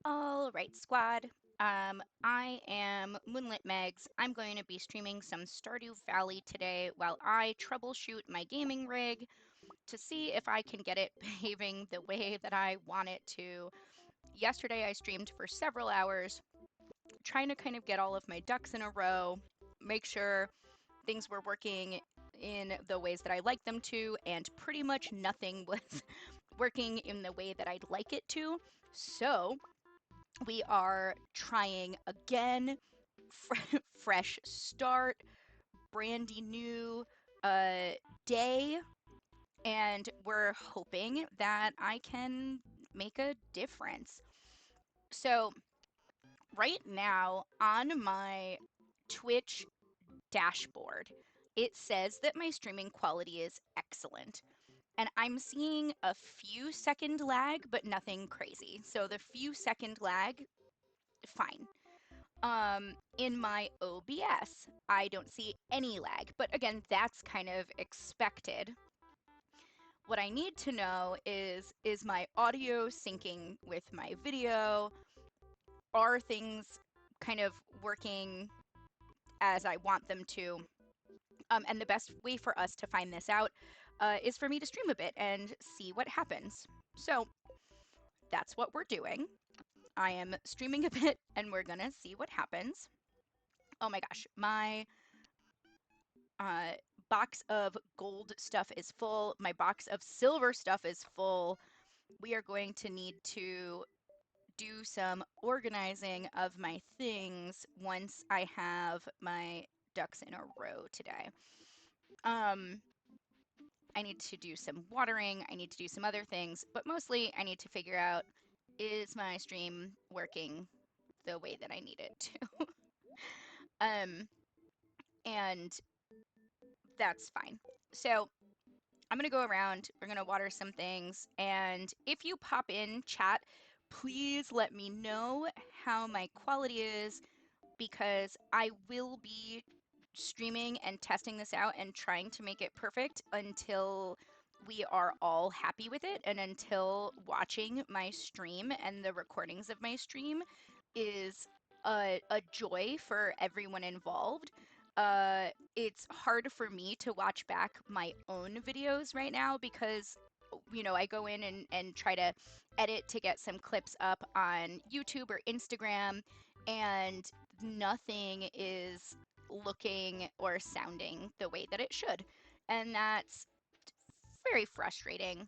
All right, squad. I am Moonlit Megs. I'm going to be streaming some Stardew Valley today while I troubleshoot my gaming rig to see if I can get it behaving the way that I want it to. Yesterday, I streamed for several hours, trying to kind of get all of my ducks in a row, make sure things were working in the ways that I like them to, and pretty much nothing was working in the way that I'd like it to. So, we are trying again, fresh start, brandy new day, and we're hoping that I can make a difference. So, right now on my Twitch dashboard, it says that my streaming quality is excellent. And I'm seeing a few second lag, but nothing crazy. So the few second lag, fine. In my OBS, I don't see any lag, but again, that's kind of expected. What I need to know is my audio syncing with my video? Are things kind of working as I want them to? And the best way for us to find this out is for me to stream a bit and see what happens. So that's what we're doing. I am streaming a bit and we're gonna see what happens. Oh my gosh, my uh, box of gold stuff is full. My box of silver stuff is full. We are going to need to do some organizing of my things once I have my ducks in a row today. Um, I need to do some watering. I need to do some other things, but mostly I need to figure out, is my stream working the way that I need it to? um, and that's fine. So I'm going to go around, we're going to water some things, and if you pop in chat, please let me know how my quality is because I will be streaming and testing this out and trying to make it perfect until we are all happy with it and until watching my stream and the recordings of my stream is a joy for everyone involved. It's hard for me to watch back my own videos right now because I go in and try to edit to get some clips up on YouTube or Instagram, and nothing is looking or sounding the way that it should. And that's very frustrating.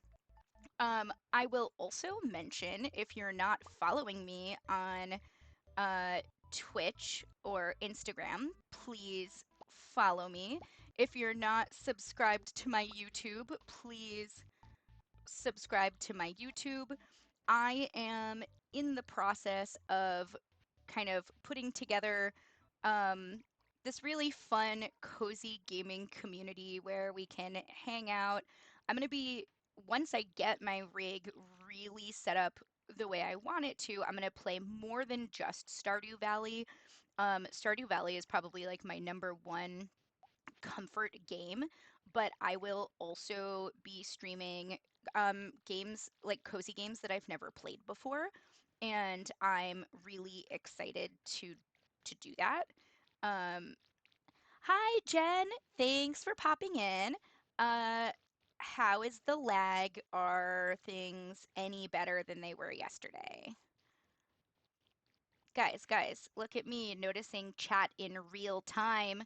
I will also mention, if you're not following me on uh, Twitch or Instagram, please follow me. If you're not subscribed to my YouTube, please subscribe to my YouTube. I am in the process of kind of putting together um, this really fun, cozy gaming community where we can hang out. I'm going to be, once I get my rig really set up the way I want it to, I'm going to play more than just Stardew Valley. Stardew Valley is probably like my number one comfort game, but I will also be streaming games like cozy games that I've never played before, and I'm really excited to do that. Um, Hi, Jen. Thanks for popping in. Uh, how is the lag? Are things any better than they were yesterday? Guys, look at me noticing chat in real time,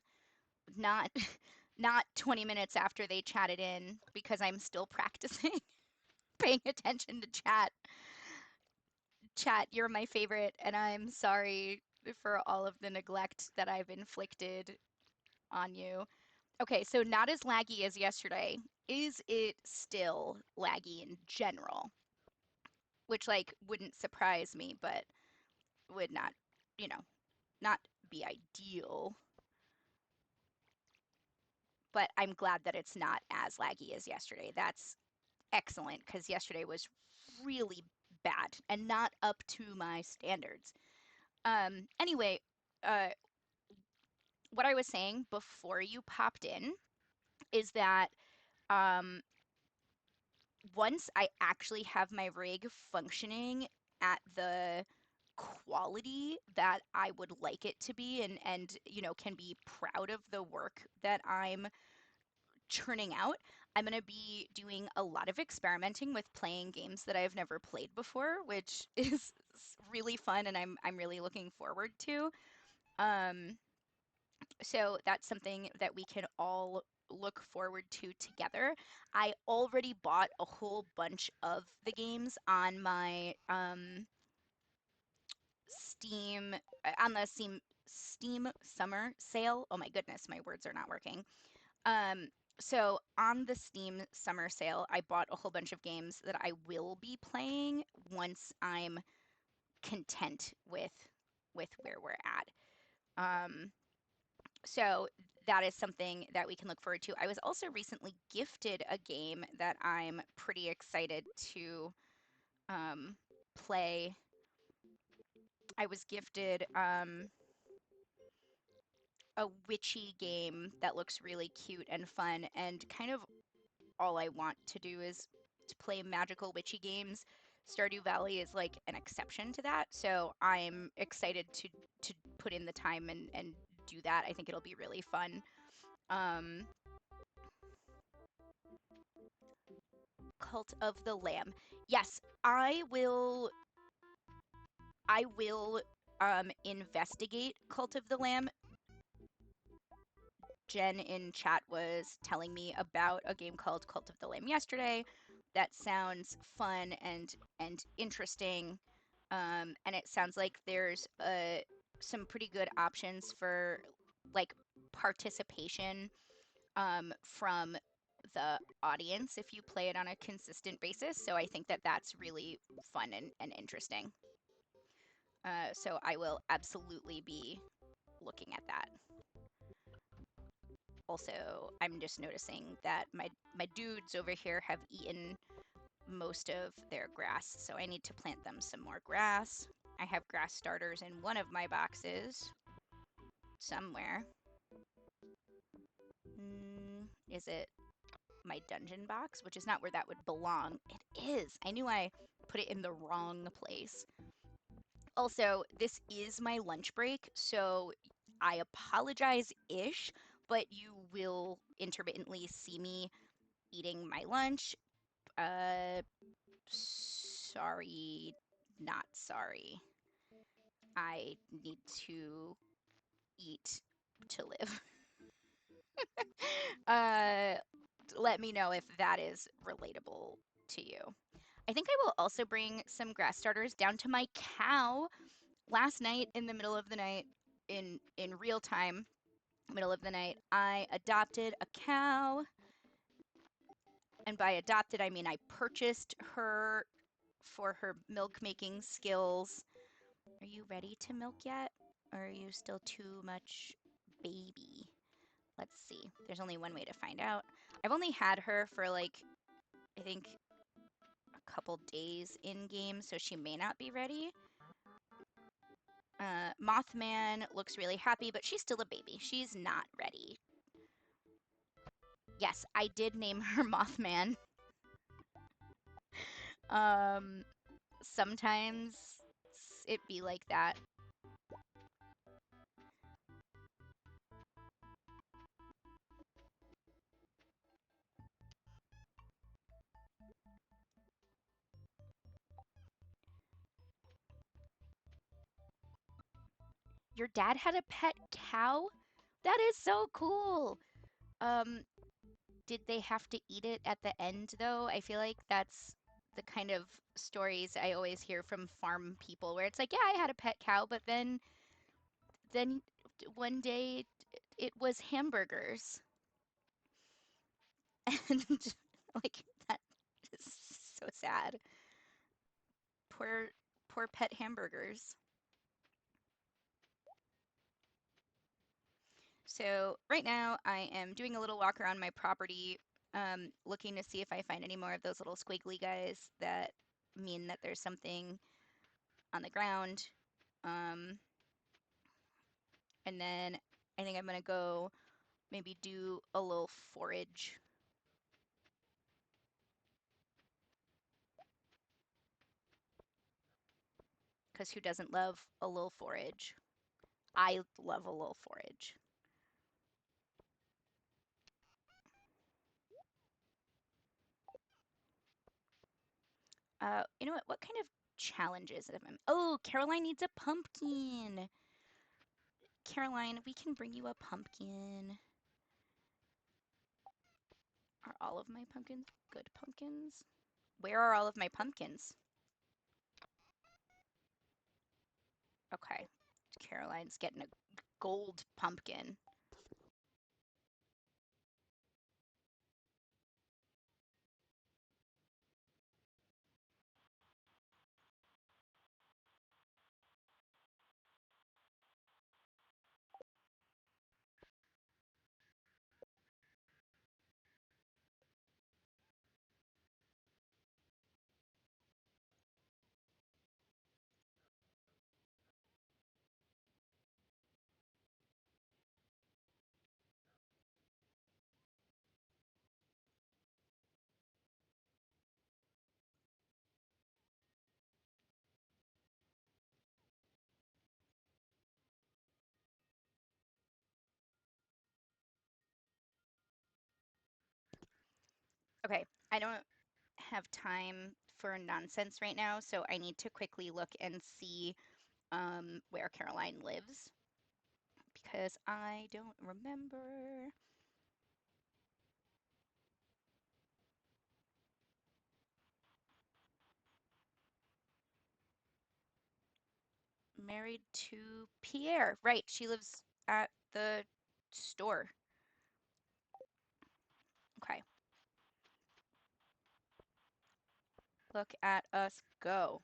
not not 20 minutes after they chatted in because I'm still practicing paying attention to chat. Chat, you're my favorite, and I'm sorry for all of the neglect that I've inflicted on you. Okay, so not as laggy as yesterday. Is it still laggy in general? Which, like, wouldn't surprise me, but would not, you know, not be ideal. But I'm glad that it's not as laggy as yesterday. That's excellent because yesterday was really bad and not up to my standards. Anyway, uh, what I was saying before you popped in is that um, once I actually have my rig functioning at the quality that I would like it to be, and can be proud of the work that I'm churning out. I'm going to be doing a lot of experimenting with playing games that I've never played before, which is really fun and I'm really looking forward to. Um, so that's something that we can all look forward to together. I already bought a whole bunch of the games on my Steam on the Steam summer sale. Oh my goodness, my words are not working. Um, so on the Steam summer sale, I bought a whole bunch of games that I will be playing once I'm content with where we're at. Um, so that is something that we can look forward to. I was also recently gifted a game that I'm pretty excited to um, play. I was gifted a witchy game that looks really cute and fun, and kind of all I want to do is to play magical witchy games. Stardew Valley is like an exception to that, so I'm excited to put in the time and do that. I think it'll be really fun. Um, Cult of the Lamb. Yes, I will investigate Cult of the Lamb. Jen in chat was telling me about a game called Cult of the Lamb yesterday. That sounds fun and interesting. And it sounds like there's some pretty good options for like participation from the audience if you play it on a consistent basis. So I think that that's really fun and interesting. So I will absolutely be looking at that. Also, I'm just noticing that my dudes over here have eaten most of their grass, so I need to plant them some more grass. I have grass starters in one of my boxes somewhere. Is it my dungeon box, which is not where that would belong? It is. I knew I put it in the wrong place. Also, this is my lunch break, so I apologize-ish, but you will intermittently see me eating my lunch. Sorry, not sorry. I need to eat to live. uh, Let me know if that is relatable to you. I think I will also bring some grass starters down to my cow. Last night, in the middle of the night, in real time, middle of the night, I adopted a cow. And by adopted, I mean I purchased her for her milk making skills. Are you ready to milk yet? Or are you still too much baby? Let's see. There's only one way to find out. I've only had her for like, I think a couple days in game, so she may not be ready. Mothman looks really happy, but she's still a baby. She's not ready. Yes, I did name her Mothman. Um, Sometimes it be like that. Your dad had a pet cow? That is so cool. Um, did they have to eat it at the end though? I feel like that's the kind of stories I always hear from farm people where it's like, yeah, I had a pet cow, but then one day it was hamburgers. And like that is so sad. Poor poor pet hamburgers. So right now I am doing a little walk around my property, looking to see if I find any more of those little squiggly guys that mean that there's something on the ground. Um, and then I think I'm gonna go maybe do a little forage. because who doesn't love a little forage? I love a little forage. You know what? What kind of challenges am I? Oh, Caroline needs a pumpkin. Caroline, we can bring you a pumpkin. Are all of my pumpkins good pumpkins? Where are all of my pumpkins? Okay. Caroline's getting a gold pumpkin. Okay, I don't have time for nonsense right now, so I need to quickly look and see where Caroline lives because I don't remember. Married to Pierre. Right, she lives at the store. Okay, look at us go.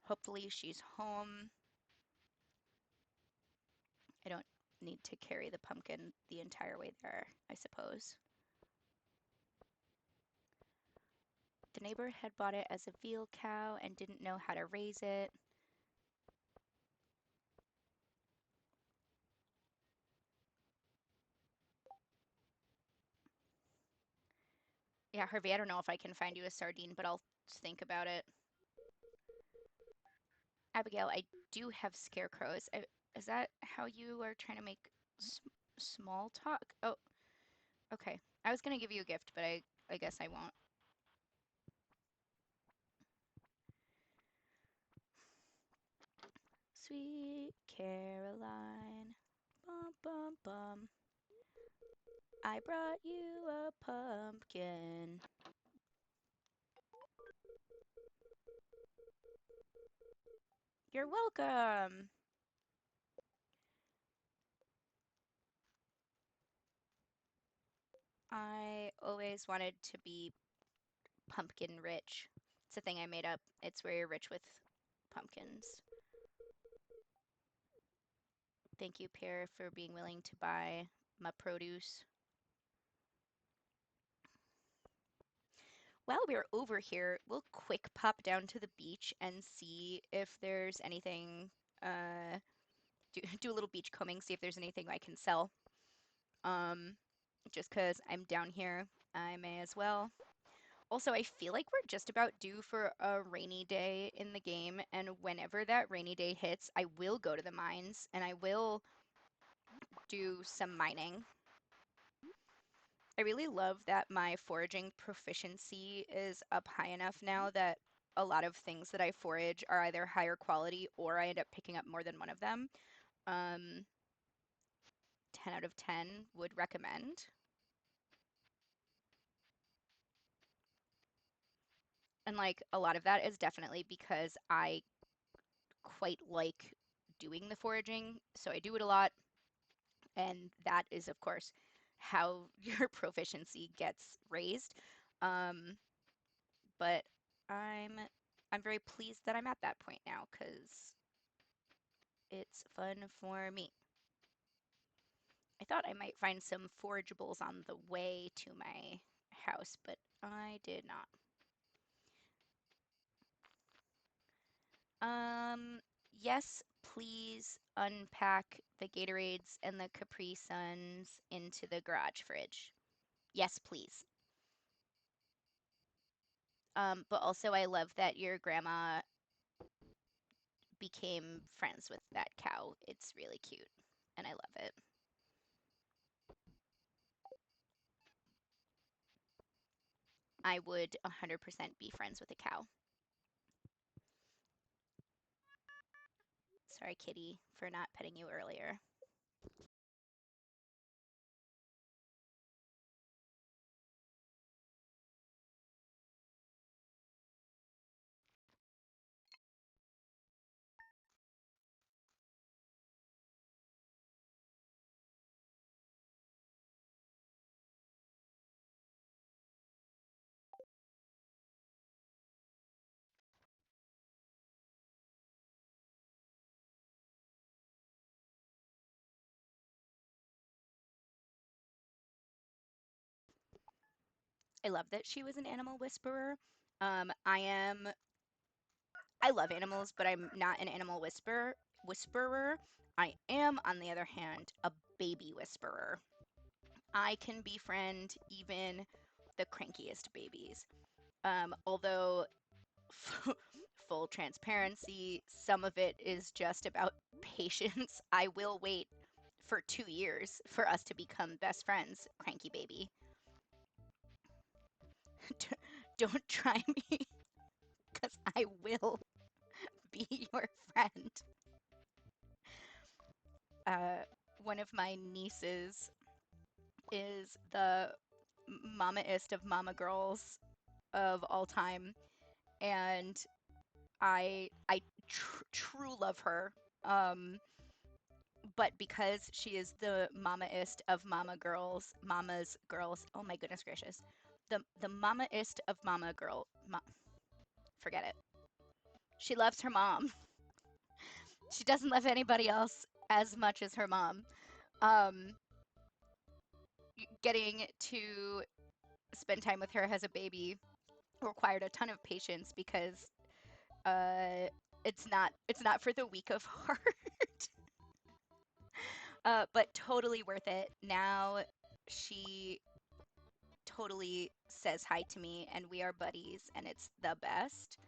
Hopefully she's home. I don't need to carry the pumpkin the entire way there, I suppose. The neighbor had bought it as a veal cow and didn't know how to raise it. Yeah, Harvey, I don't know if I can find you a sardine, but I'll think about it. Abigail, I do have scarecrows. Is that how you are trying to make small talk? Oh, okay. I was gonna give you a gift, but I guess I won't. Sweet Caroline, bum bum bum. I brought you a pumpkin. You're welcome. I always wanted to be pumpkin rich. It's a thing I made up. It's where you're rich with pumpkins. Thank you, Pierre, for being willing to buy my produce. While we're over here, we'll quick pop down to the beach and see if there's anything, do a little beach combing, see if there's anything I can sell. Um, just because I'm down here, I may as well. Also, I feel like we're just about due for a rainy day in the game, and whenever that rainy day hits, I will go to the mines and I will do some mining. I really love that my foraging proficiency is up high enough now that a lot of things that I forage are either higher quality or I end up picking up more than one of them. Um, 10 out of 10 would recommend. And like a lot of that is definitely because I quite like doing the foraging, so I do it a lot, and that is, of course, how your proficiency gets raised. Um, but I'm I'm very pleased that I'm at that point now because it's fun for me. I thought I might find some forageables on the way to my house, but I did not. Yes, please unpack the Gatorades and the Capri Suns into the garage fridge. Yes, please. But also I love that your grandma became friends with that cow. It's really cute and I love it. I would 100% be friends with a cow. Sorry, Kitty, for not petting you earlier. I love that she was an animal whisperer. I am I love animals, but I'm not an animal whisperer. I am, on the other hand, a baby whisperer. I can befriend even the crankiest babies. Although full transparency, some of it is just about patience. I will wait for 2 years for us to become best friends, cranky baby. Don't try me, because I will be your friend. Uh, one of my nieces is the mamaist of mama girls of all time, and I true love her. Um, but because she is the mamaist of mama's girls. Oh my goodness gracious, the mamaist of forget it. She loves her mom. She doesn't love anybody else as much as her mom. Um, Getting to spend time with her as a baby required a ton of patience because uh, it's not for the weak of heart. But totally worth it. Now she totally says hi to me, and we are buddies, and it's the best.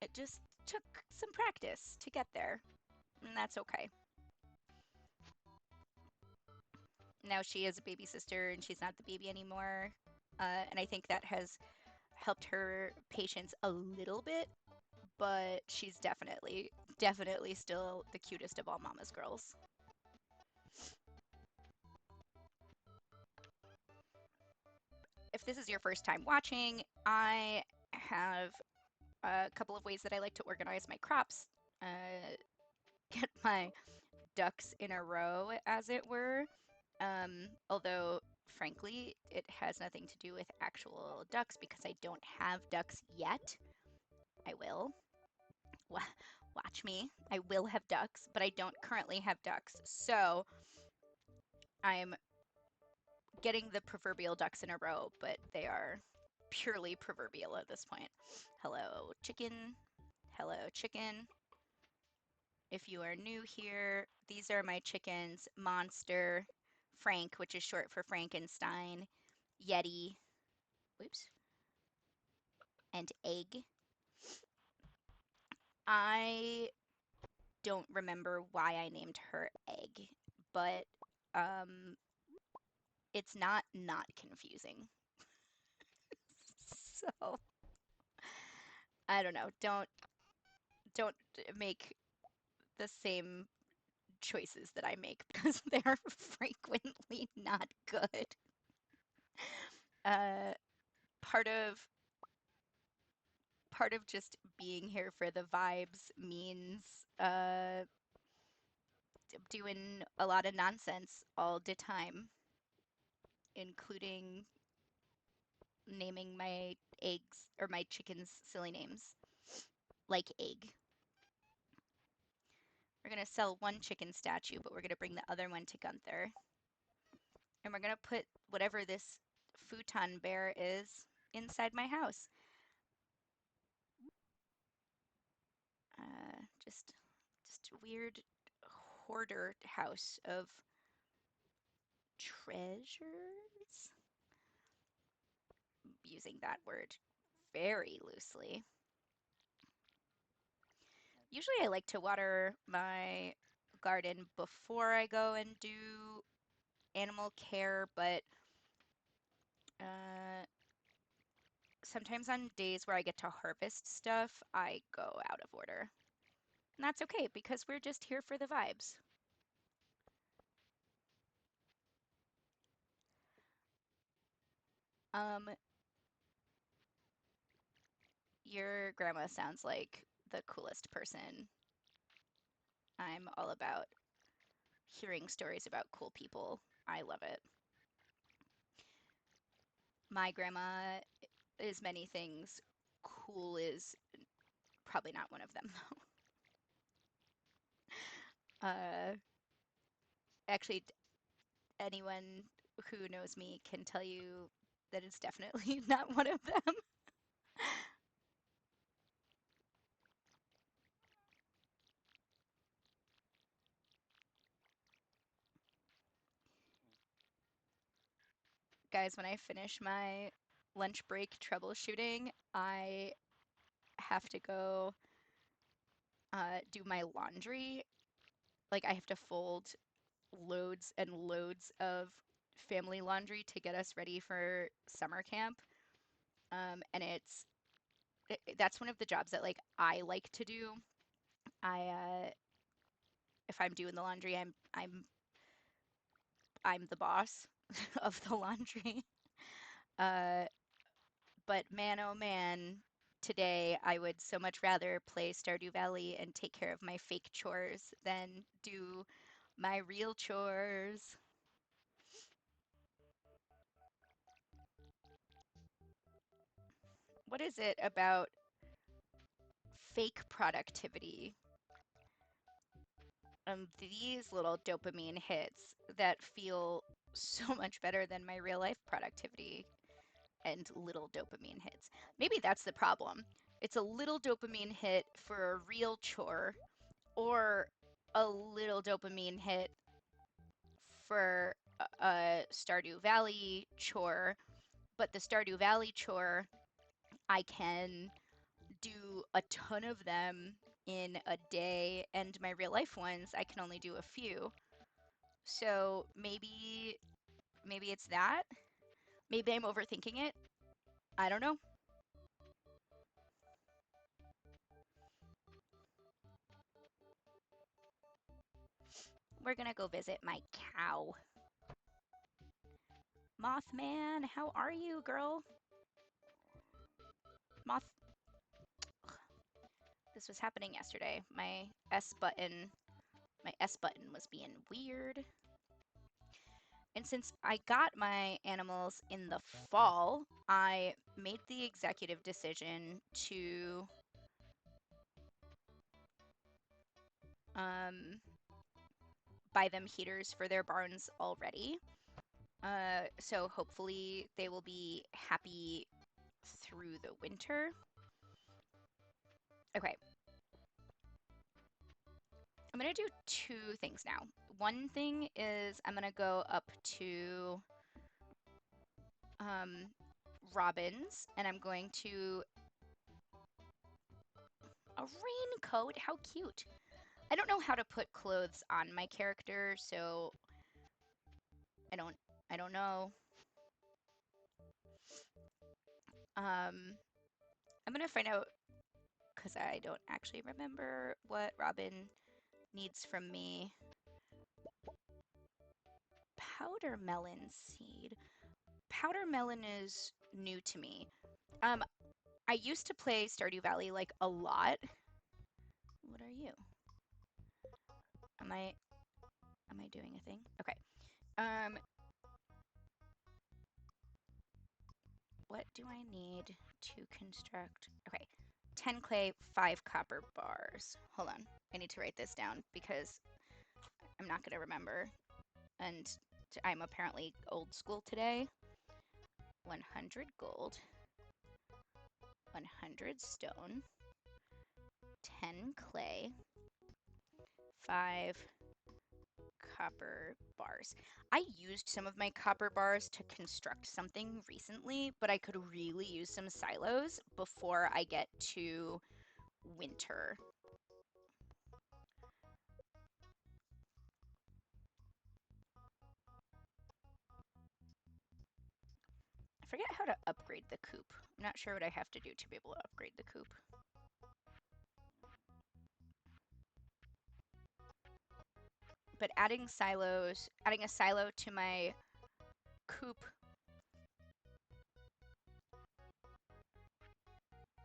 It just took some practice to get there, and that's okay. Now she is a baby sister, and she's not the baby anymore. And I think that has helped her patience a little bit, but she's definitely still the cutest of all mama's girls. If this is your first time watching, I have a couple of ways that I like to organize my crops, get my ducks in a row, as it were. Although, frankly, it has nothing to do with actual ducks because I don't have ducks yet. I will. Watch me. I will have ducks, but I don't currently have ducks. So I'm getting the proverbial ducks in a row, but they are purely proverbial at this point. Hello, chicken. Hello, chicken. If you are new here, these are my chickens: Monster, Frank, which is short for Frankenstein, Yeti, whoops, and Egg. I don't remember why I named her Egg, but um, it's not confusing. So I don't know. Don't make the same choices that I make because they're frequently not good. Uh, part of part of just being here for the vibes means doing a lot of nonsense all the time, including naming my eggs or my chickens silly names like Egg. We're gonna sell one chicken statue, but we're gonna bring the other one to Gunther. And we're gonna put whatever this futon bear is inside my house. Just a weird hoarder house of treasures. Using that word very loosely. Usually I like to water my garden before I go and do animal care, but uh, sometimes on days where I get to harvest stuff, I go out of order. And that's okay because we're just here for the vibes. Um, your grandma sounds like the coolest person. I'm all about hearing stories about cool people. I love it. My grandma is many things. Cool is probably not one of them, though. Actually, anyone who knows me can tell you that it's definitely not one of them. Guys, when I finish my lunch break troubleshooting, I have to go do my laundry. Like, I have to fold loads and loads of family laundry to get us ready for summer camp. And that's one of the jobs that like I like to do. I if I'm doing the laundry, I'm the boss of the laundry. Uh, but man, oh man, today I would so much rather play Stardew Valley and take care of my fake chores than do my real chores. What is it about fake productivity? These little dopamine hits that feel so much better than my real life productivity and little dopamine hits. Maybe that's the problem. It's a little dopamine hit for a real chore or a little dopamine hit for a Stardew Valley chore, but the Stardew Valley chore, I can do a ton of them in a day, and my real life ones, I can only do a few. So maybe it's that. Maybe I'm overthinking it. I don't know. We're gonna go visit my cow. Mothman, how are you, girl? Moth. This was happening yesterday. My S button was being weird. And since I got my animals in the fall, I made the executive decision to um, buy them heaters for their barns already. So hopefully they will be happy through the winter. Okay, I'm gonna do two things now. One thing is I'm gonna go up to um, Robin's and I'm going to a raincoat. How cute. I don't know how to put clothes on my character, so I don't I don't know. I'm gonna find out because I don't actually remember what Robin needs from me. Powder melon seed. Powder melon is new to me. Um, I used to play Stardew Valley like a lot. What are you? Am I am I doing a thing? Okay. Um, what do I need to construct? Okay. 10 clay, 5 copper bars. Hold on. I need to write this down because I'm not going to remember. And I'm apparently old school today. 100 gold, 100 stone, 10 clay, 5 copper bars. I used some of my copper bars to construct something recently, but I could really use some silos before I get to winter. forget how to upgrade the coop. I'm not sure what I have to do to be able to upgrade the coop. But adding silos, adding a silo to my coop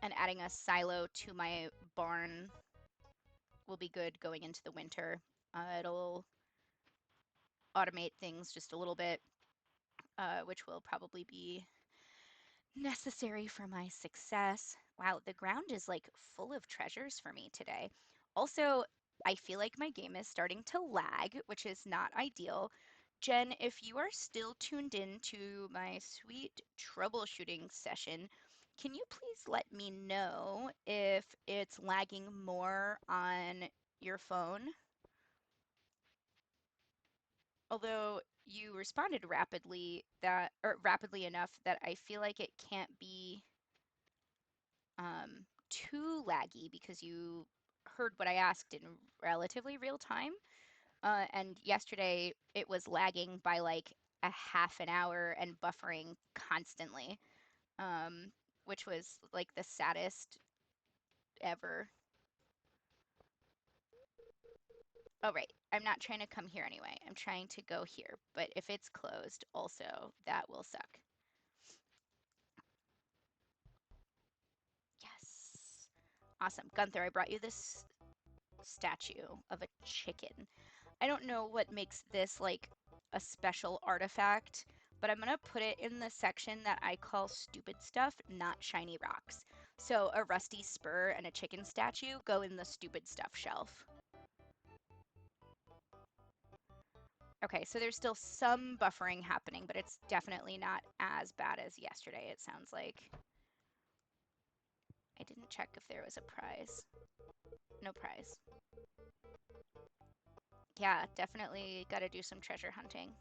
and adding a silo to my barn will be good going into the winter. It'll automate things just a little bit, which will probably be necessary for my success. Wow, the ground is like full of treasures for me today. Also, I feel like my game is starting to lag, which is not ideal. Jen, if you are still tuned in to my sweet troubleshooting session, can you please let me know if it's lagging more on your phone? Although you responded rapidly enough that I feel like it can't be too laggy because you heard what I asked in relatively real time. And yesterday it was lagging by like a half an hour and buffering constantly, um, which was like the saddest ever. Oh, right. I'm not trying to come here anyway. I'm trying to go here. But if it's closed, also, that will suck. Yes. Awesome. Gunther, I brought you this statue of a chicken. I don't know what makes this like a special artifact, but I'm gonna put it in the section that I call stupid stuff, not shiny rocks. So a rusty spur and a chicken statue go in the stupid stuff shelf. Okay, so there's still some buffering happening, but it's definitely not as bad as yesterday, it sounds like. I didn't check if there was a prize. No prize. Yeah, definitely gotta do some treasure hunting.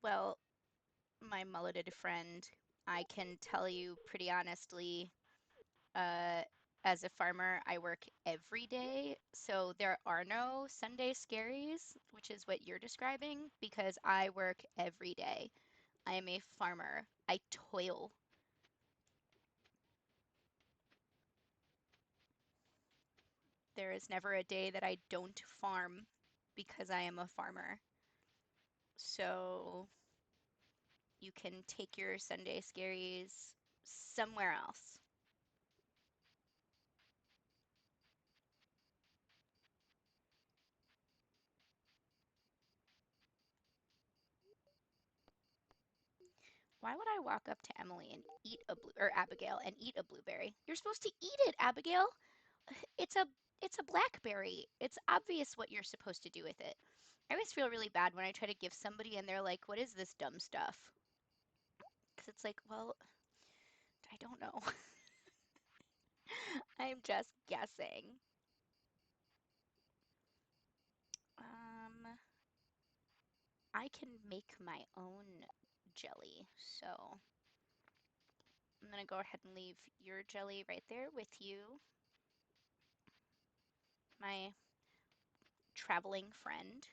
Well, my mulleted friend, I can tell you pretty honestly, uh, as a farmer, I work every day, so there are no Sunday scaries, which is what you're describing, because I work every day. I am a farmer. I toil. There is never a day that I don't farm because I am a farmer. So you can take your Sunday scaries somewhere else. Why would I walk up to Emily and eat a blue or Abigail and eat a blueberry? You're supposed to eat it, Abigail. It's a it's a blackberry. It's obvious what you're supposed to do with it. I always feel really bad when I try to give somebody and they're like, "What is this dumb stuff?" Because it's like, well, I don't know. I'm just guessing. Um, I can make my own jelly, so I'm gonna go ahead and leave your jelly right there with you, my traveling friend.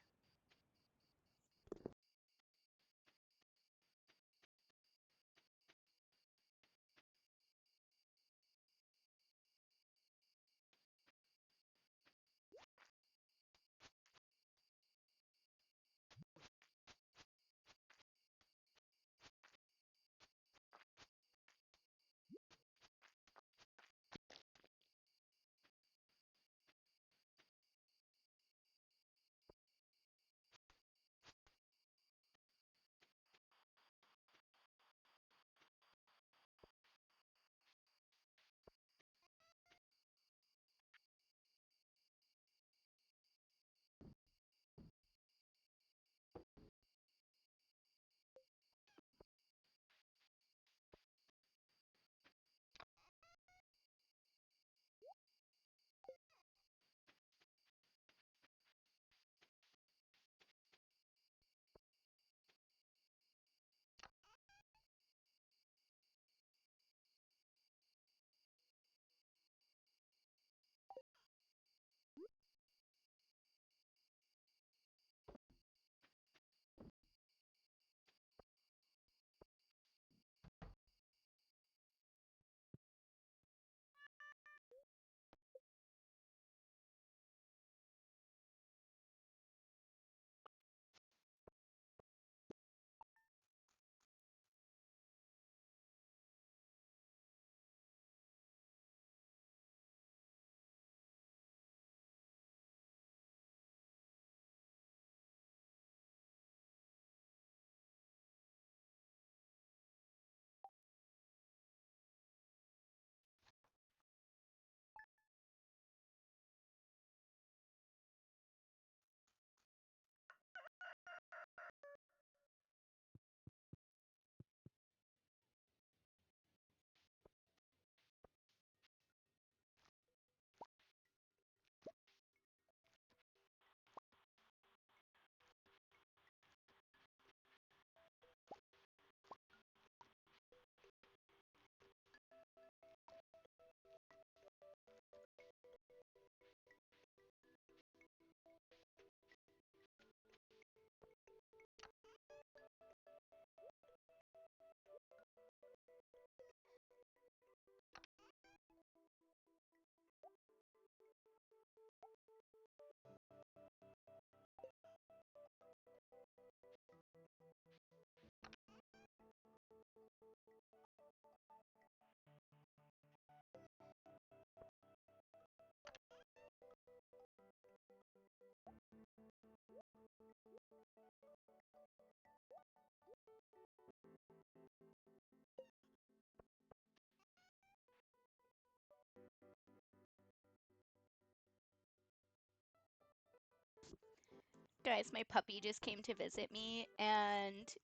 Guys, my puppy just came to visit me, and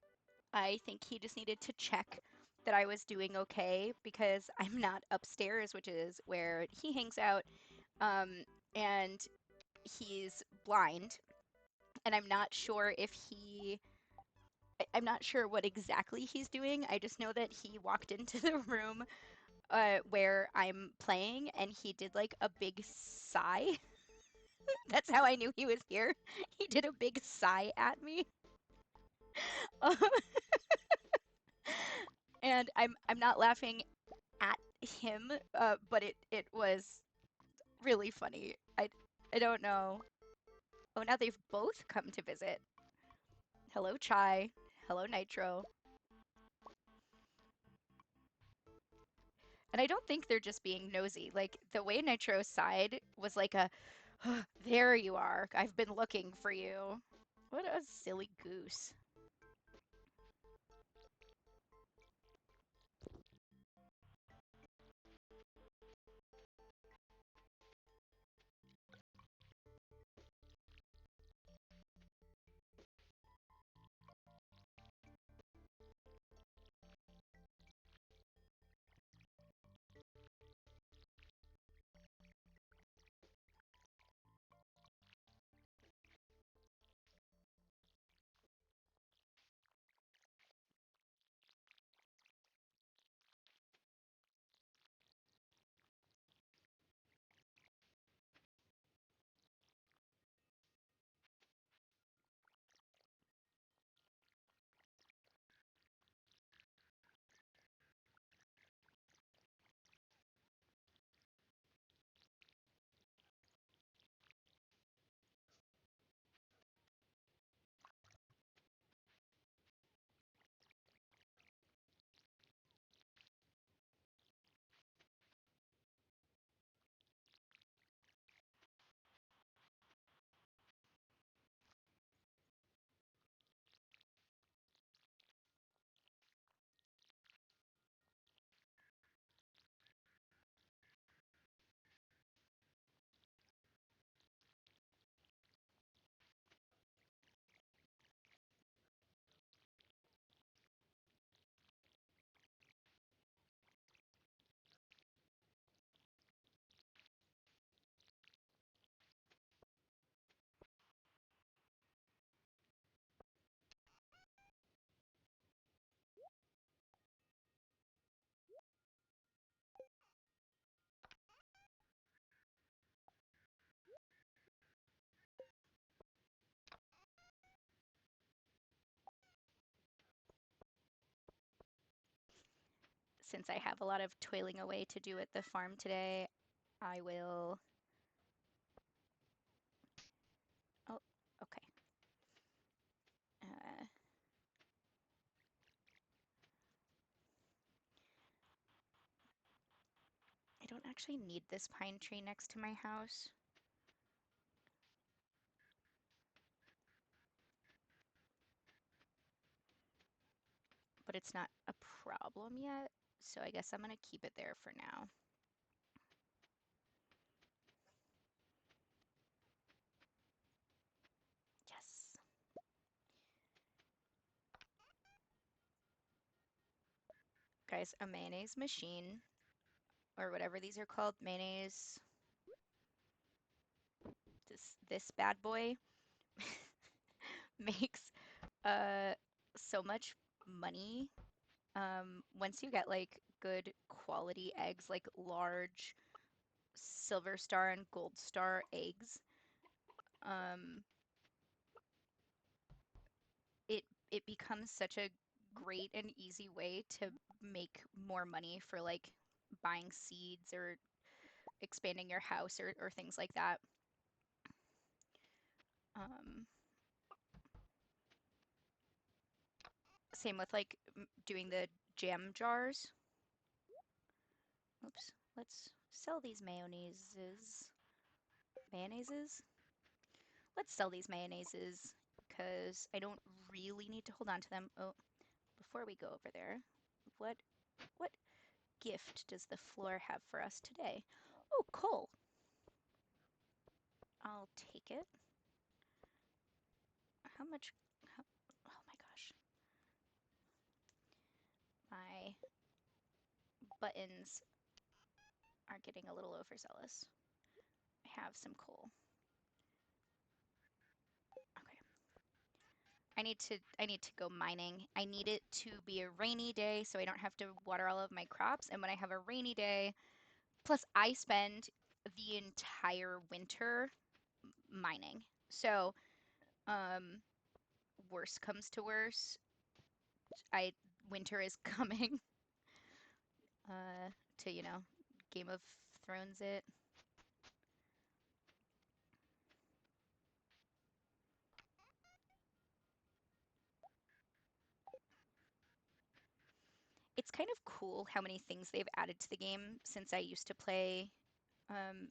I think he just needed to check that I was doing okay because I'm not upstairs, which is where he hangs out. Um, and he's blind, and I'm not sure what exactly he's doing. I just know that he walked into the room where I'm playing, and he did like a big sigh. That's how I knew he was here. He did a big sigh at me. Um, and I'm not laughing at him, but it was really funny. I don't know. Oh, now they've both come to visit. Hello, Chai. Hello, Nitro. And I don't think they're just being nosy. Like the way Nitro sighed was like a, "Oh, there you are. I've been looking for you." What a silly goose. Since I have a lot of toiling away to do at the farm today, I will. Oh, okay. Uh, I don't actually need this pine tree next to my house, but it's not a problem yet, so I guess I'm gonna keep it there for now. Yes. Guys, a mayonnaise machine, or whatever these are called, mayonnaise, this bad boy makes uh so much money once you get like good quality eggs, like large silver star and gold star eggs. um it it becomes such a great and easy way to make more money for like buying seeds or expanding your house or things like that. um Same with like doing the jam jars. Oops, let's sell these mayonnaises. Let's sell these mayonnaises because I don't really need to hold on to them. Oh, before we go over there, What gift does the floor have for us today? Oh, coal. I'll take it. How much? How, oh my gosh. My buttons are getting a little overzealous. I have some coal. Okay. I need to go mining. I need it to be a rainy day so I don't have to water all of my crops. And when I have a rainy day, plus I spend the entire winter mining. So, um, worst comes to worst, I winter is coming. Uh, to Game of Thrones it. It's kind of cool how many things they've added to the game since I used to play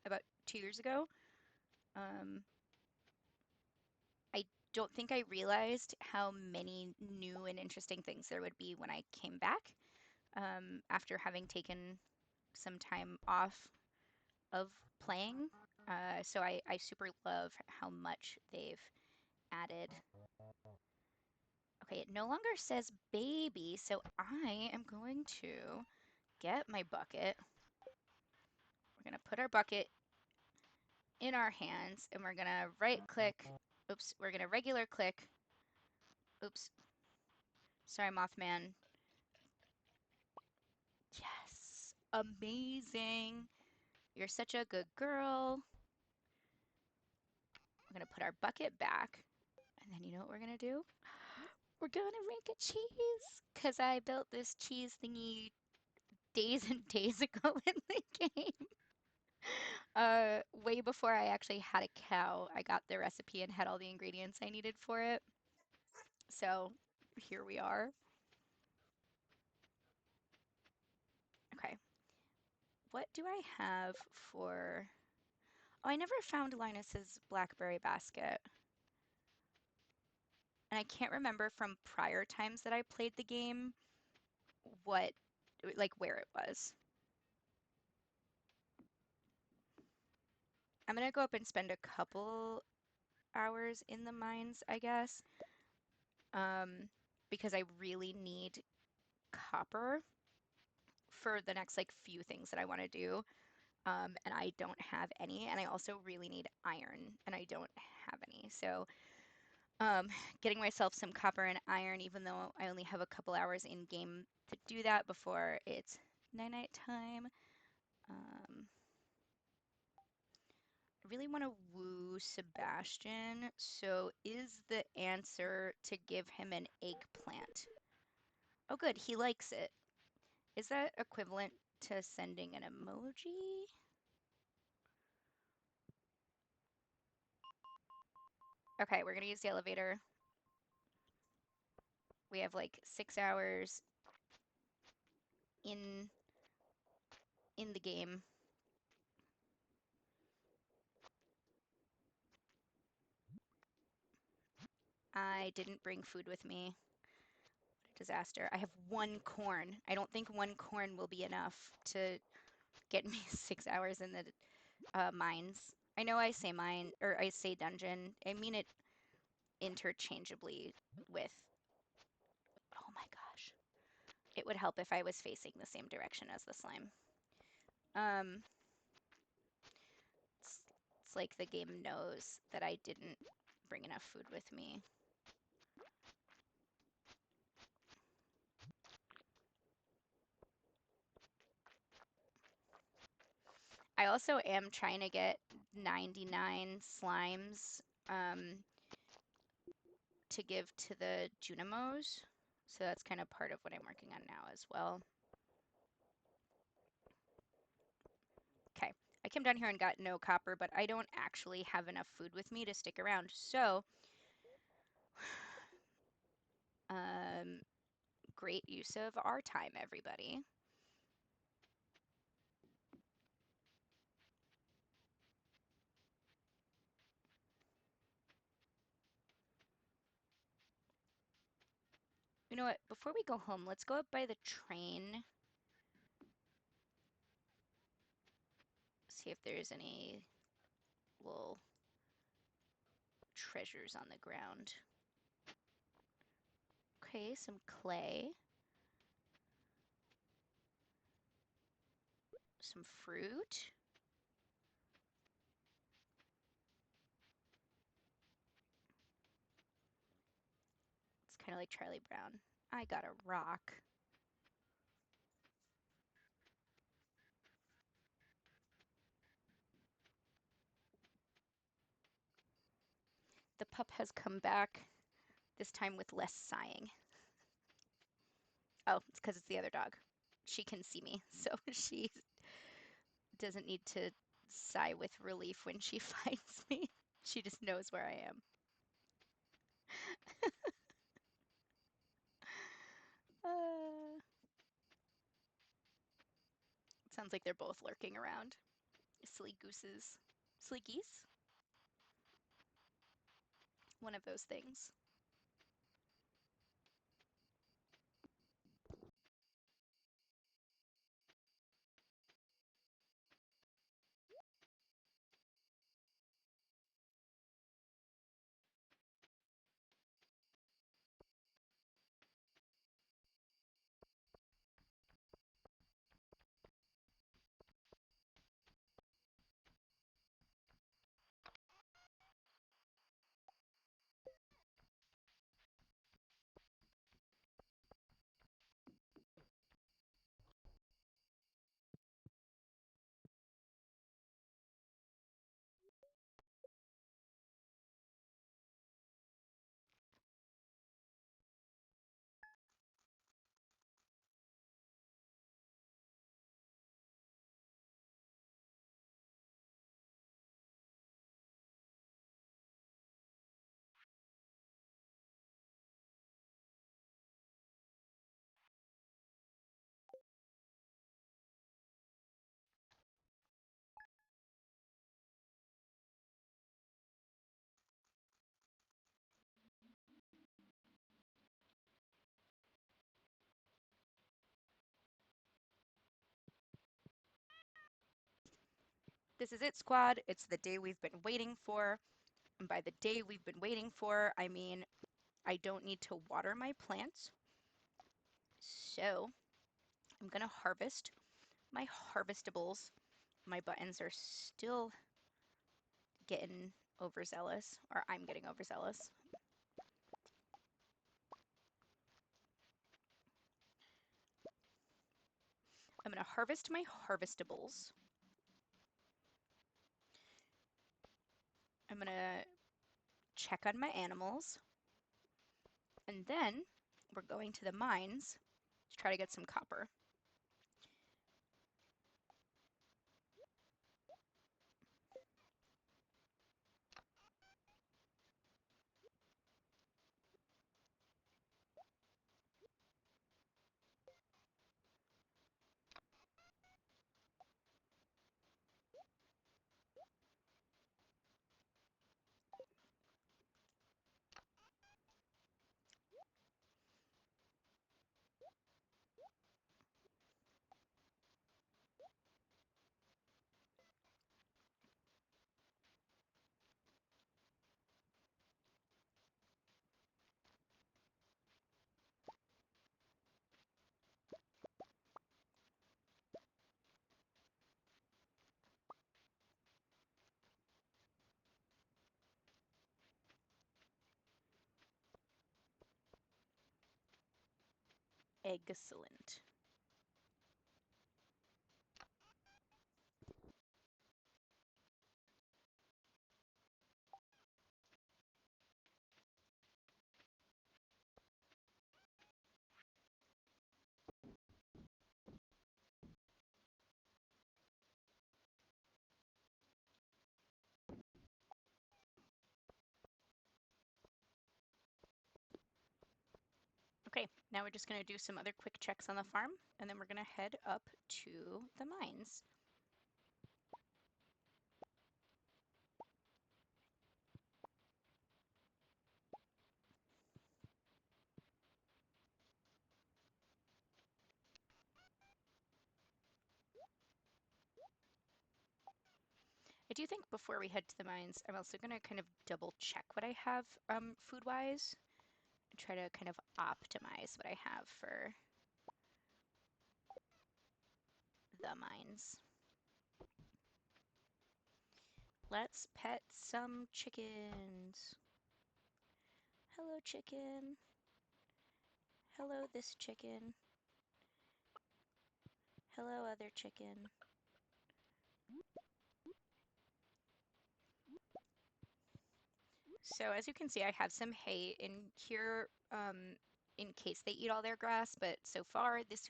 about 2 years ago. Um, I don't think I realized how many new and interesting things there would be when I came back after having taken some time off of playing. So I super love how much they've added. Okay, it no longer says baby, so I am going to get my bucket. We're going to put our bucket in our hands and we're going to right click. Oops, we're going to regular click. Oops, sorry, Mothman. Yes, amazing. You're such a good girl. We're going to put our bucket back. And then you know what we're going to do? We're going to make a cheese because I built this cheese thingy days and days ago in the game. Way before I actually had a cow, I got the recipe and had all the ingredients I needed for it. So here we are. Okay, what do I have for... Oh, I never found Linus's blackberry basket. And I can't remember from prior times that I played the game what, like where it was. I'm gonna go up and spend a couple hours in the mines, I guess, because I really need copper for the next like few things that I want to do. And I don't have any, and I also really need iron, and I don't have any. So, um, getting myself some copper and iron, even though I only have a couple hours in game to do that before it's night time. I really want to woo Sebastian, so is the answer to give him an eggplant? Oh, good, he likes it. Is that equivalent to sending an emoji? Okay, we're gonna use the elevator. We have like 6 hours in the game. I didn't bring food with me. What a disaster. I have one corn. I don't think one corn will be enough to get me 6 hours in the mines. I know I say mine, or I say dungeon. I mean it interchangeably with, oh my gosh. It would help if I was facing the same direction as the slime. Um, it's, it's like the game knows that I didn't bring enough food with me. I also am trying to get 99 slimes to give to the Junimos. So that's kind of part of what I'm working on now as well. Okay, I came down here and got no copper, but I don't actually have enough food with me to stick around. So, great use of our time, everybody. You know what? Before we go home, let's go up by the train. See if there's any little treasures on the ground. Okay, some clay. Some fruit. It's kind of like Charlie Brown. I got a rock. The pup has come back, this time with less sighing. Oh, it's because it's the other dog. She can see me, so she doesn't need to sigh with relief when she finds me. She just knows where I am. Uh, Sounds like they're both lurking around. Silly gooses. Silly geese? One of those things. This is it, squad. It's the day we've been waiting for. And by the day we've been waiting for, I mean I don't need to water my plants. So I'm going to harvest my harvestables. My buttons are still getting overzealous, or I'm getting overzealous. I'm going to harvest my harvestables. I'm going to check on my animals. And then we're going to the mines to try to get some copper. Excellent. Okay, now we're just going to do some other quick checks on the farm, and then we're going to head up to the mines. do think before we head to the mines, I'm also going to kind of double check what I have food-wise and try to kind of optimize what I have for the mines. Let's pet some chickens. Hello, chicken. Hello, this chicken. Hello, other chicken. So as you can see, I have some hay in here in case they eat all their grass, but so far this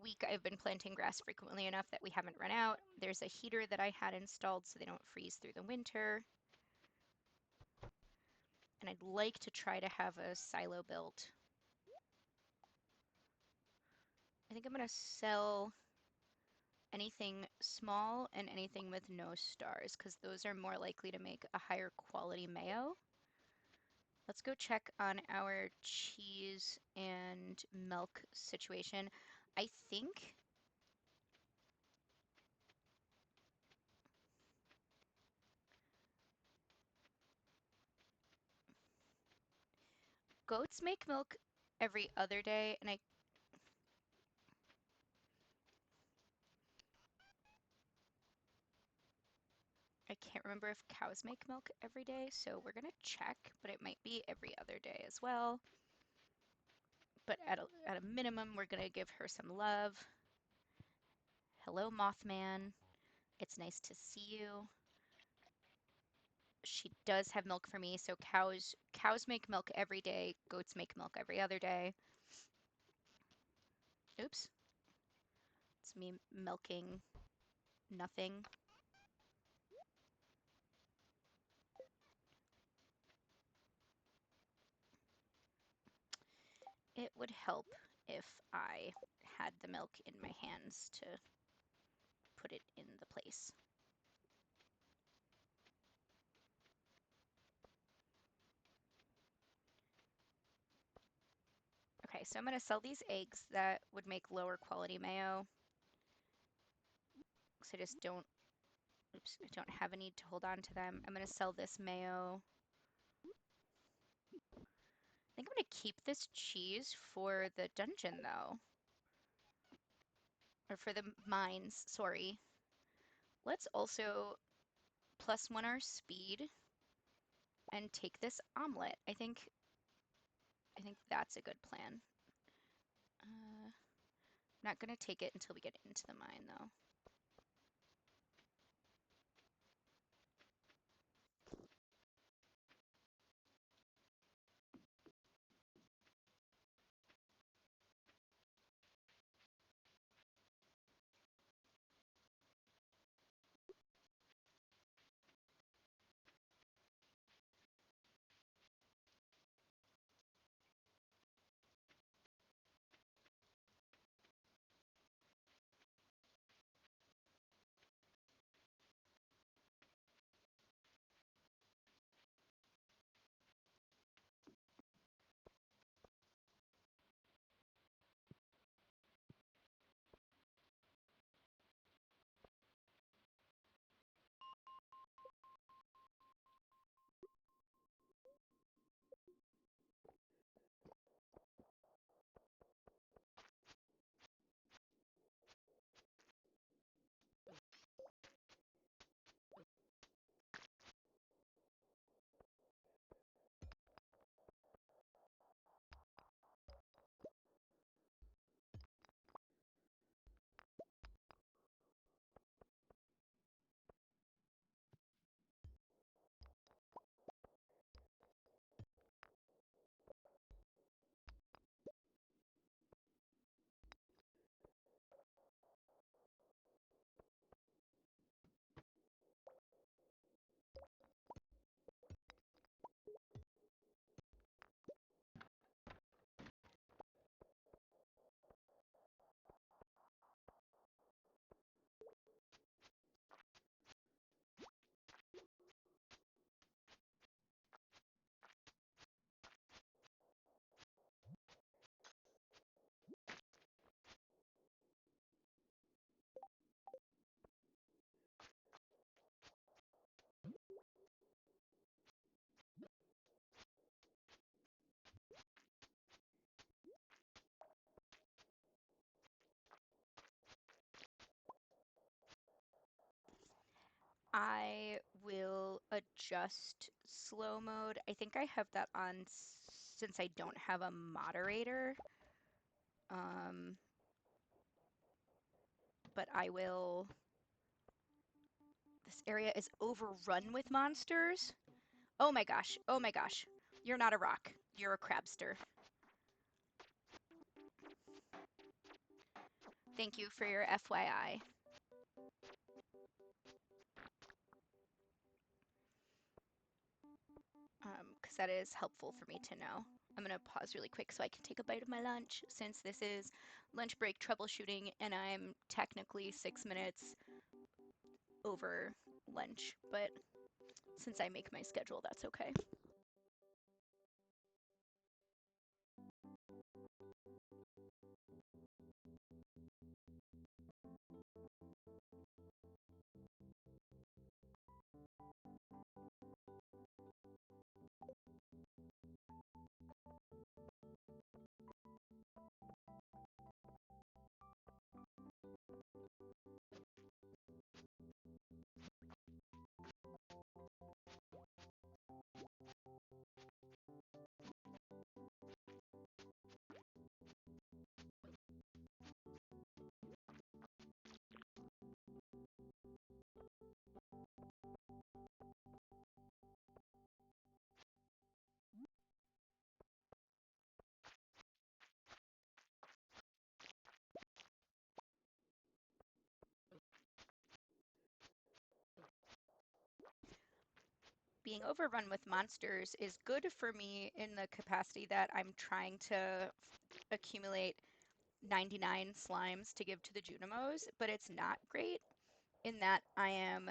week I've been planting grass frequently enough that we haven't run out. There's a heater that I had installed so they don't freeze through the winter. And I'd like to try to have a silo built. I think I'm going to sell anything small and anything with no stars because those are more likely to make a higher quality mayo. Let's go check on our cheese and milk situation. I think goats make milk every other day, and I can't remember if cows make milk every day, so we're gonna check, but it might be every other day as well. But at a minimum, we're gonna give her some love. Hello, Mothman. It's nice to see you. She does have milk for me, so cows make milk every day, goats make milk every other day. Oops, it's me milking nothing. It would help if I had the milk in my hands to put it in the place. Okay, so I'm going to sell these eggs that would make lower quality mayo. Because I just don't, oops, I don't have a need to hold on to them. I'm going to sell this mayo. I think I'm going to keep this cheese for the dungeon though. Or for the mines, sorry. Let's also +1 our speed and take this omelet. I think that's a good plan. I'm not going to take it until we get into the mine though. I will adjust slow mode. I think I have that on since I don't have a moderator. Um, but I will. This area is overrun with monsters. Oh my gosh. Oh my gosh. You're not a rock. You're a crabster. Thank you for your FYI. Because that is helpful for me to know. I'm going to pause really quick so I can take a bite of my lunch since this is lunch break troubleshooting and I'm technically 6 minutes over lunch, but since I make my schedule, that's okay. Being overrun with monsters is good for me in the capacity that I'm trying to accumulate 99 slimes to give to the Junimos, but it's not great in that I am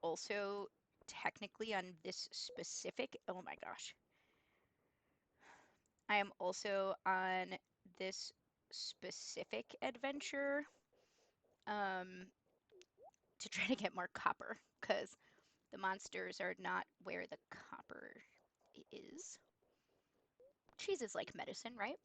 also technically on this specific, oh my gosh, I am also on this specific adventure um, to try to get more copper because the monsters are not where the copper is. Cheese is like medicine, right?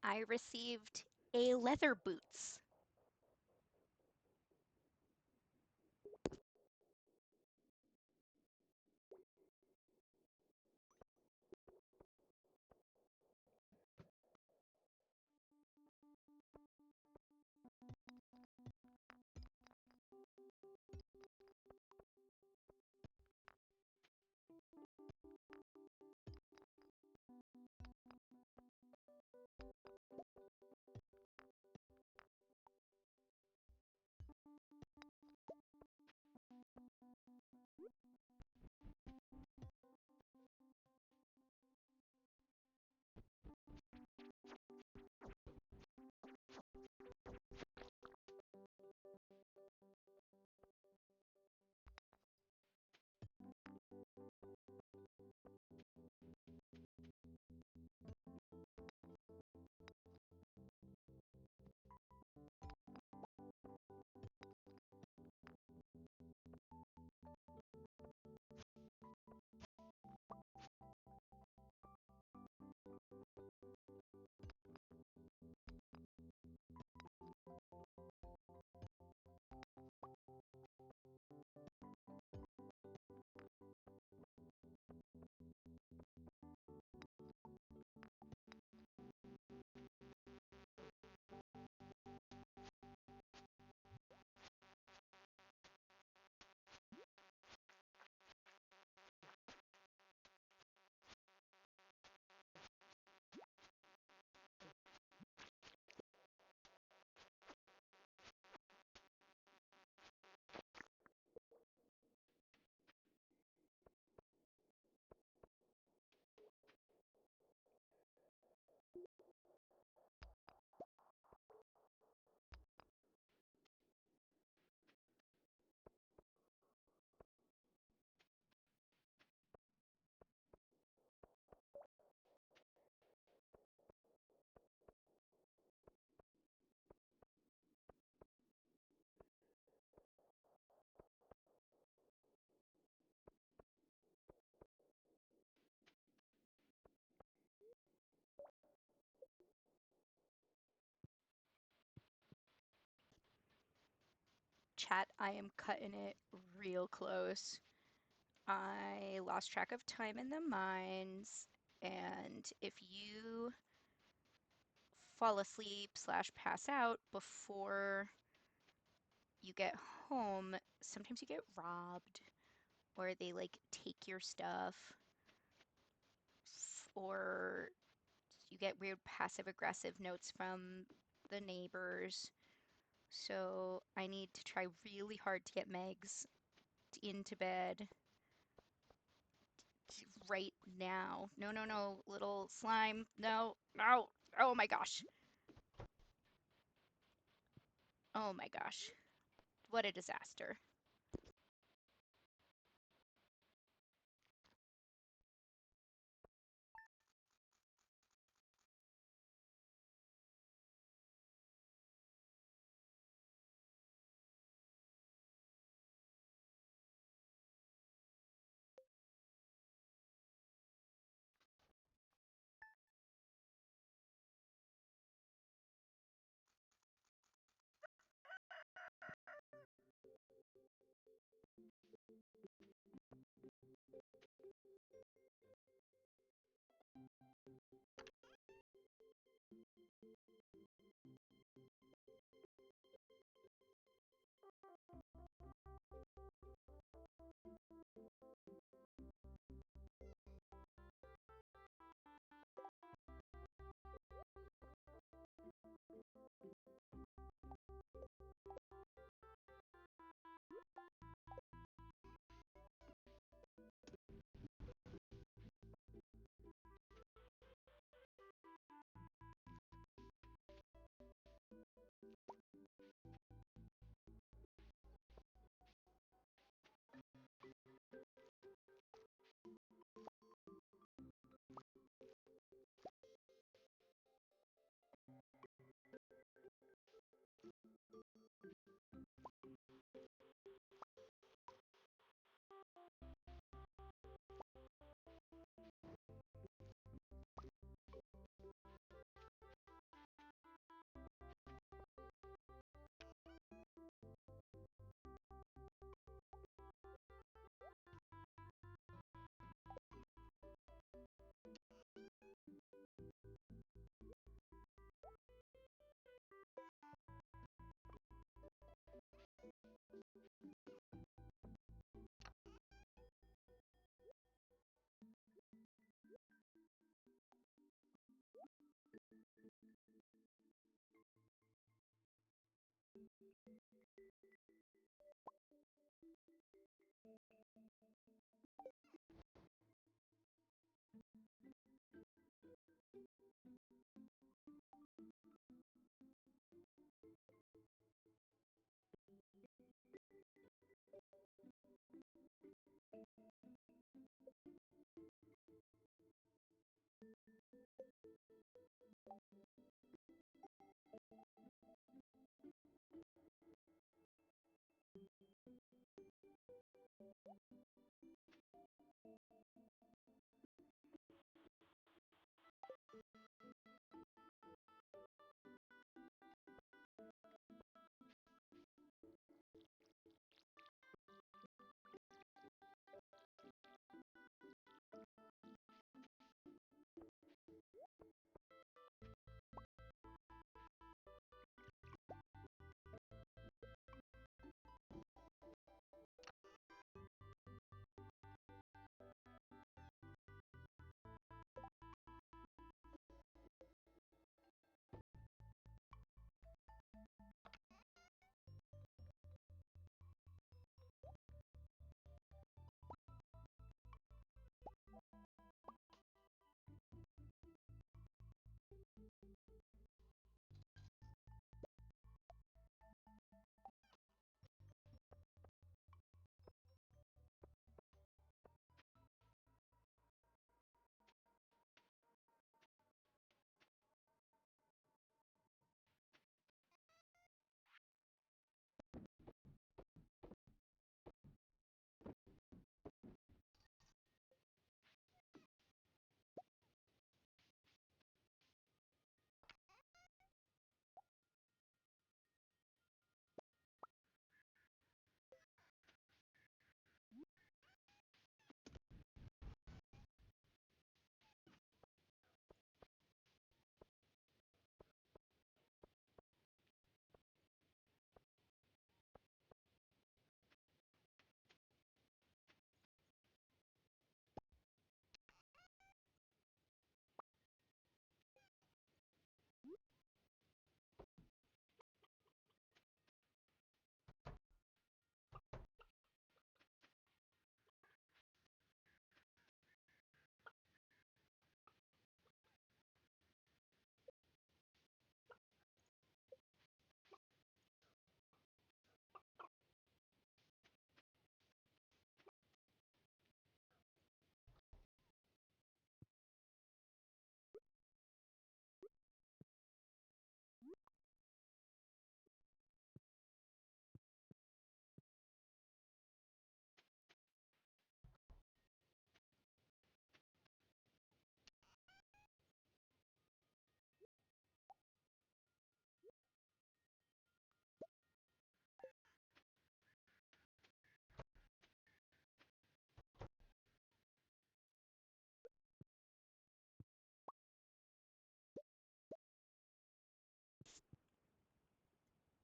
I received a leather boots. Chat, I am cutting it real close. I lost track of time in the mines, and if you fall asleep slash pass out before you get home, sometimes you get robbed, or they like take your stuff, or you get weird passive aggressive notes from the neighbors. So I need to try really hard to get Megs into bed right now. No, no, no, little slime. No, no. Oh my gosh. Oh my gosh. What a disaster.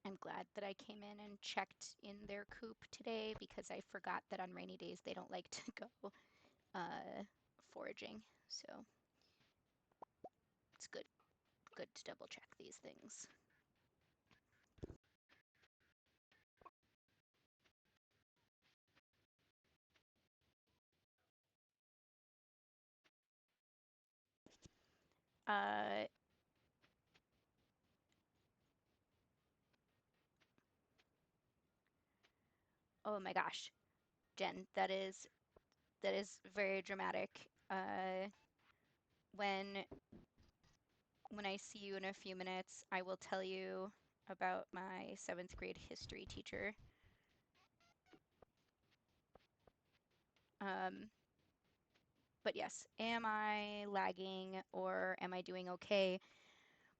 I'm glad that I came in and checked in their coop today because I forgot that on rainy days they don't like to go foraging. So it's good to double check these things. Uh, oh my gosh, Jen, that is very dramatic. When when I see you in a few minutes, I will tell you about my seventh grade history teacher. Um, but yes, am I lagging or am I doing okay?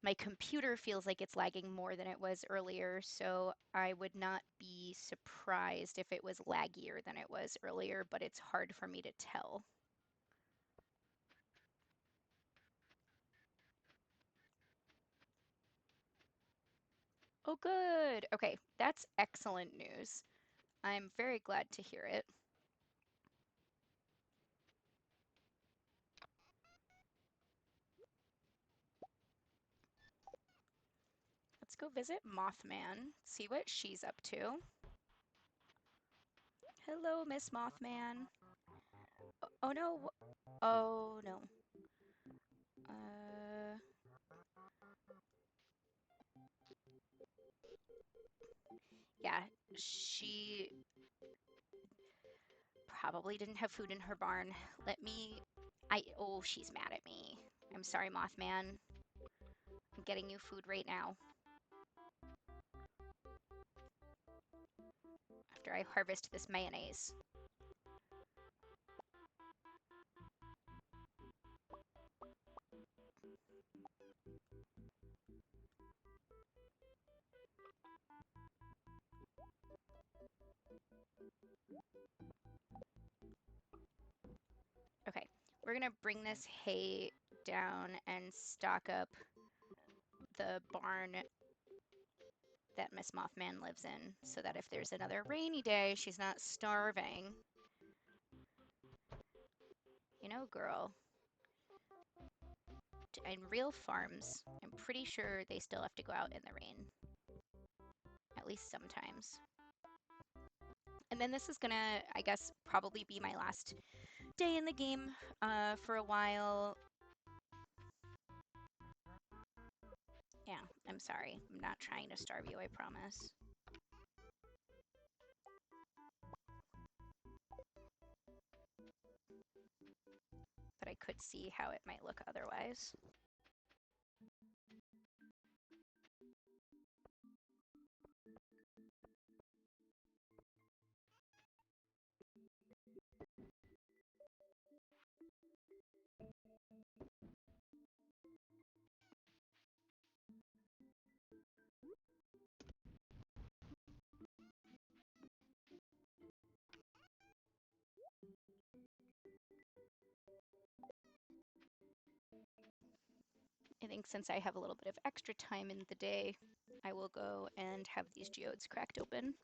My computer feels like it's lagging more than it was earlier, so I would not be surprised if it was laggier than it was earlier, but it's hard for me to tell. Oh, good. Okay, that's excellent news. I'm very glad to hear it. That's Let's go visit Mothman, see what she's up to. Hello, Miss Mothman. Oh no. Oh no. Uh, yeah, she probably didn't have food in her barn. Let me. Oh, she's mad at me. I'm sorry, Mothman. I'm getting you food right now after I harvest this mayonnaise. Okay, we're gonna bring this hay down and stock up the barn that Miss Mothman lives in so that if there's another rainy day, she's not starving. You know, girl, in real farms, I'm pretty sure they still have to go out in the rain, at least sometimes. And then this is gonna, I guess, probably be my last day in the game for a while. Yeah, I'm sorry. I'm not trying to starve you, I promise. But I could see how it might look otherwise. I think since I have a little bit of extra time in the day, I will go and have these geodes cracked open.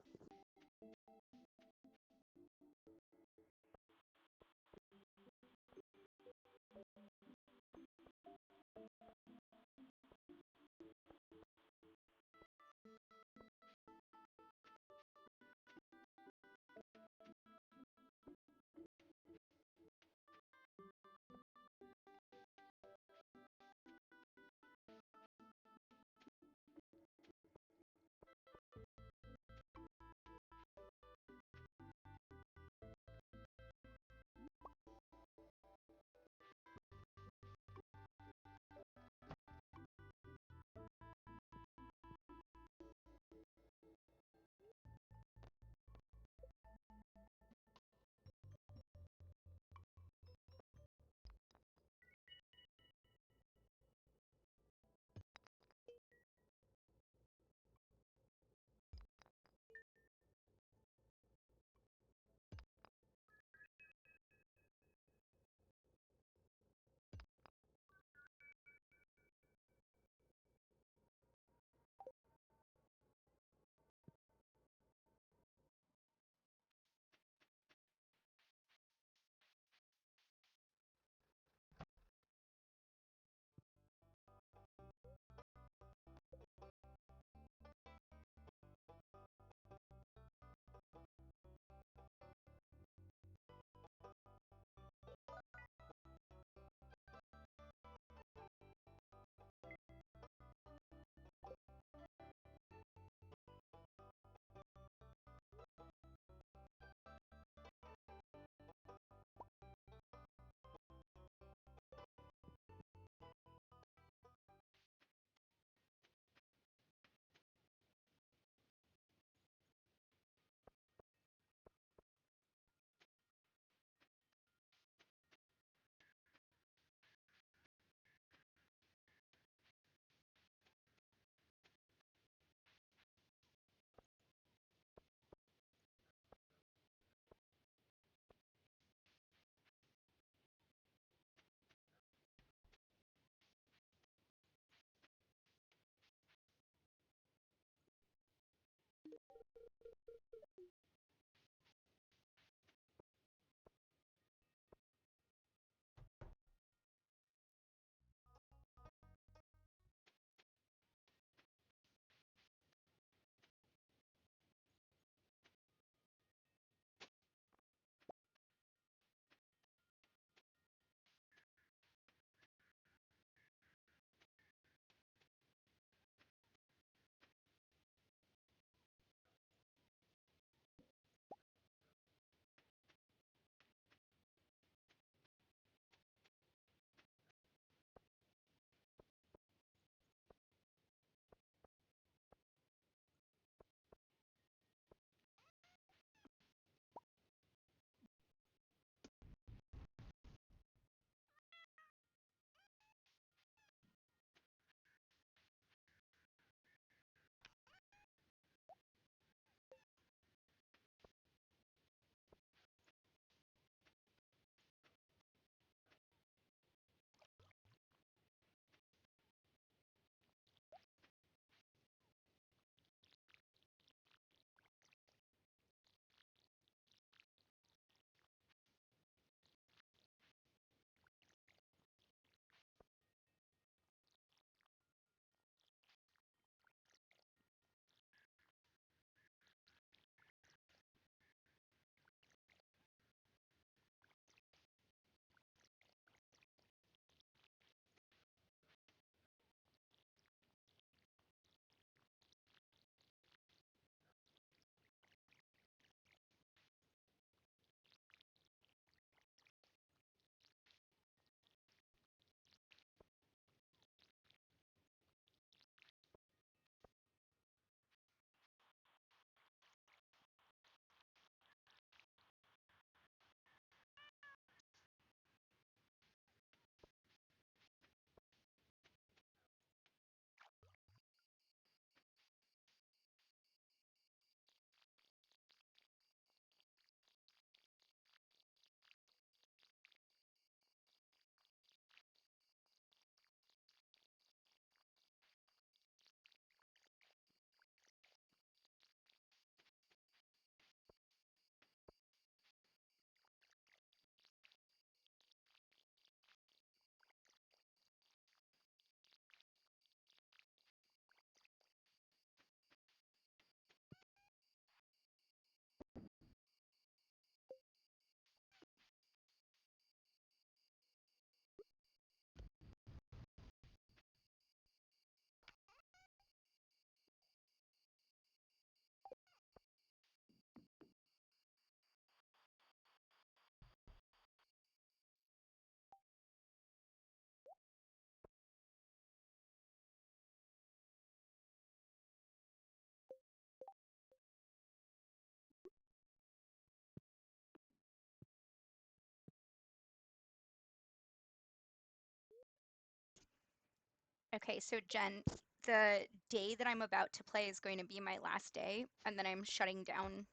Okay, so Jen, the day that I'm about to play is going to be my last day, and then I'm shutting down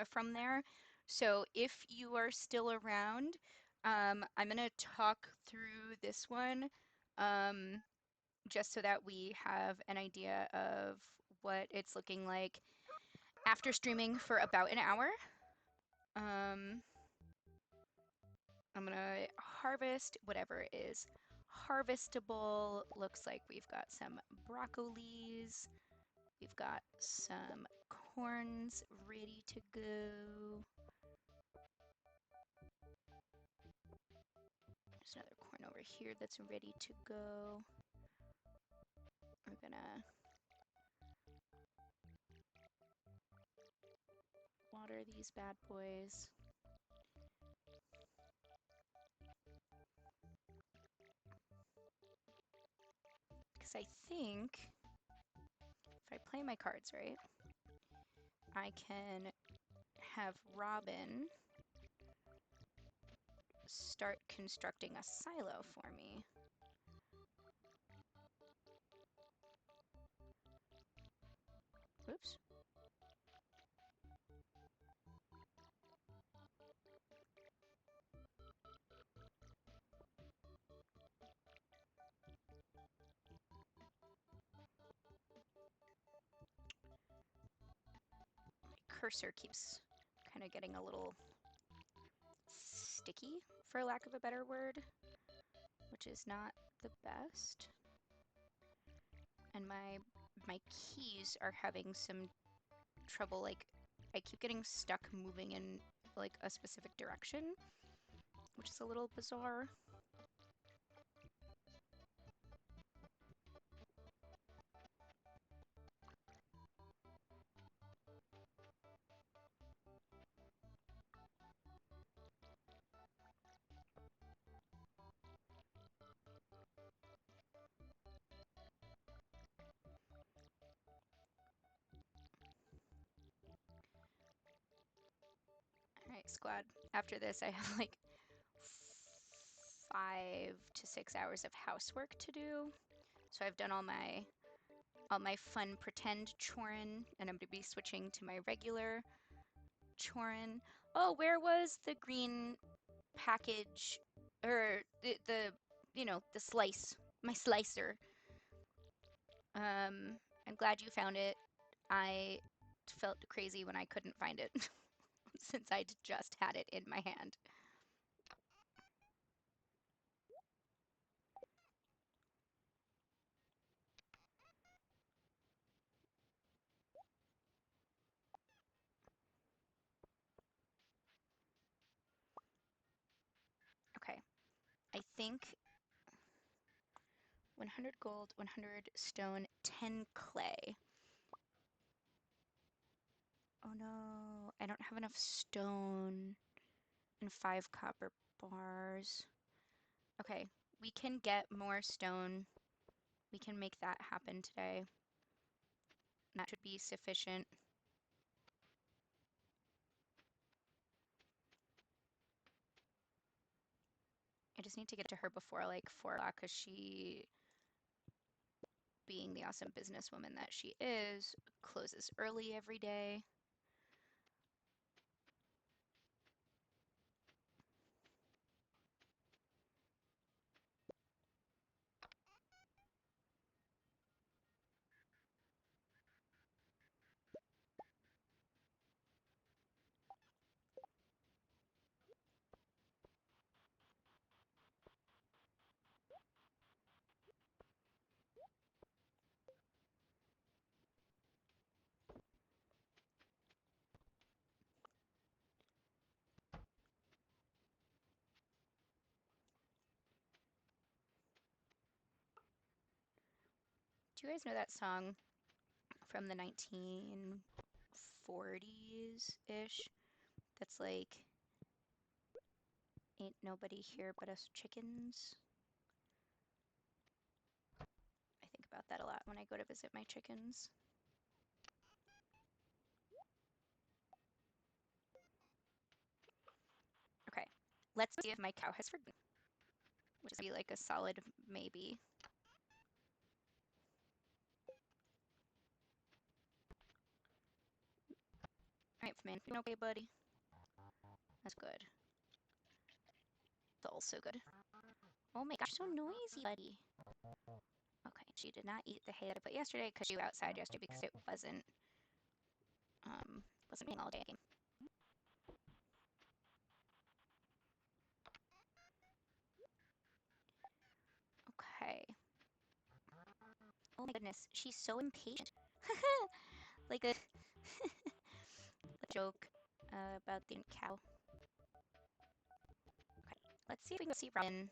from there. So if you are still around, I'm gonna talk through this one, um, just so that we have an idea of what it's looking like after streaming for about an hour. Um, I'm gonna harvest whatever is harvestable. Looks like we've got some broccolis. We've got some corns ready to go. There's another corn over here that's ready to go. We're gonna water these bad boys. Because I think if I play my cards right, I can have Robin start constructing a silo for me. Oops. My cursor keeps kind of getting a little sticky, for lack of a better word, which is not the best. And my keys are having some trouble, like I keep getting stuck moving in like a specific direction, which is a little bizarre. All right, squad. After this, I have like 5 to 6 hours of housework to do. So I've done all my fun pretend chorin, and I'm gonna be switching to my regular chorin. Oh, where was the green package or the the slice, my slicer? I'm glad you found it. I felt crazy when I couldn't find it since I just had it in my hand. Okay, I think 100 gold, 100 stone, 10 clay. Oh no, I don't have enough stone and 5 copper bars. Okay, we can get more stone. We can make that happen today. That should be sufficient. I just need to get to her before like 4 o'clock because she, being the awesome businesswoman that she is, closes early every day. Do you guys know that song from the 1940s-ish? That's like, ain't nobody here but us chickens. I think about that a lot when I go to visit my chickens. Okay, let's see if my cow has forgotten, which would be like a solid maybe. Alright, man. You okay, buddy? That's good. That's also good. Oh my gosh, so noisy, buddy. Okay, she did not eat the hay that I put yesterday because she was outside yesterday because it wasn't raining all day again. Okay. Oh my goodness, she's so impatient. Like a joke about the cow. Okay, let's see if we can see Robin.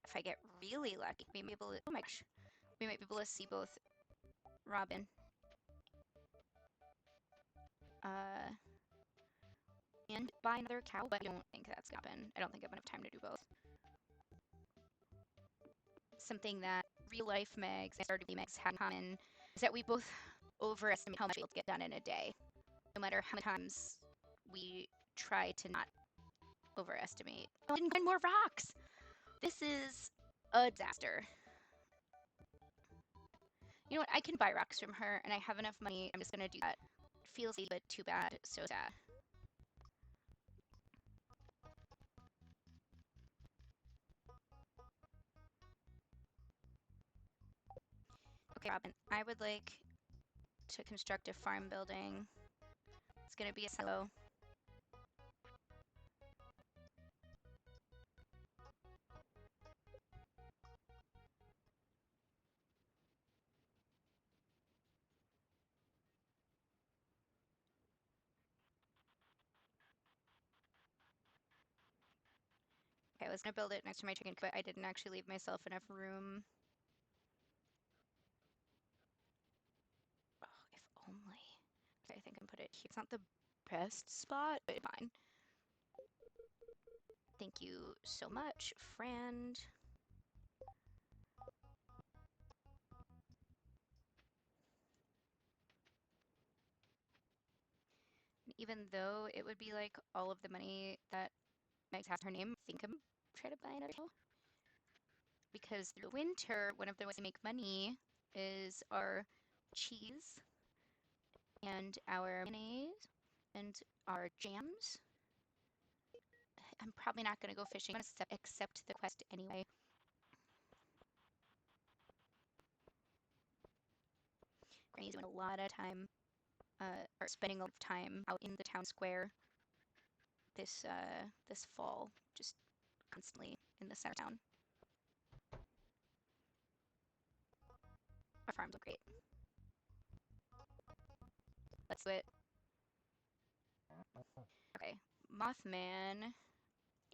If I get really lucky, we might be able to, oh my gosh, we might be able to see both Robin and buy another cow, but I don't think that's gonna happen. I don't think I have enough time to do both. Something that real life Megs and stardew Megs have in common is that we both overestimate how much we'll get done in a day, no matter how many times we try to not overestimate. Oh, I didn't find more rocks! This is a disaster. You know what? I can buy rocks from her, and I have enough money. I'm just gonna do that. It feels easy, but too bad. So sad. Okay, Robin, I would like to construct a farm building. It's gonna be a silo. Okay, I was gonna build it next to my chicken, but I didn't actually leave myself enough room. Oh, if only. Okay, I think I can put it here. It's not the best spot, but fine. Thank you so much, friend. Even though it would be like all of the money that Megs has her name, I think I'm trying to buy another cow. Because through winter, one of the ways to make money is our cheese and our mayonnaise and our jams. I'm probably not going to go fishing. I'm going to accept the quest anyway. Granny's doing a lot of time, or spending a lot of time out in the town square this fall, just constantly in the center town. Our farms look great. Let's do it. Okay, Mothman,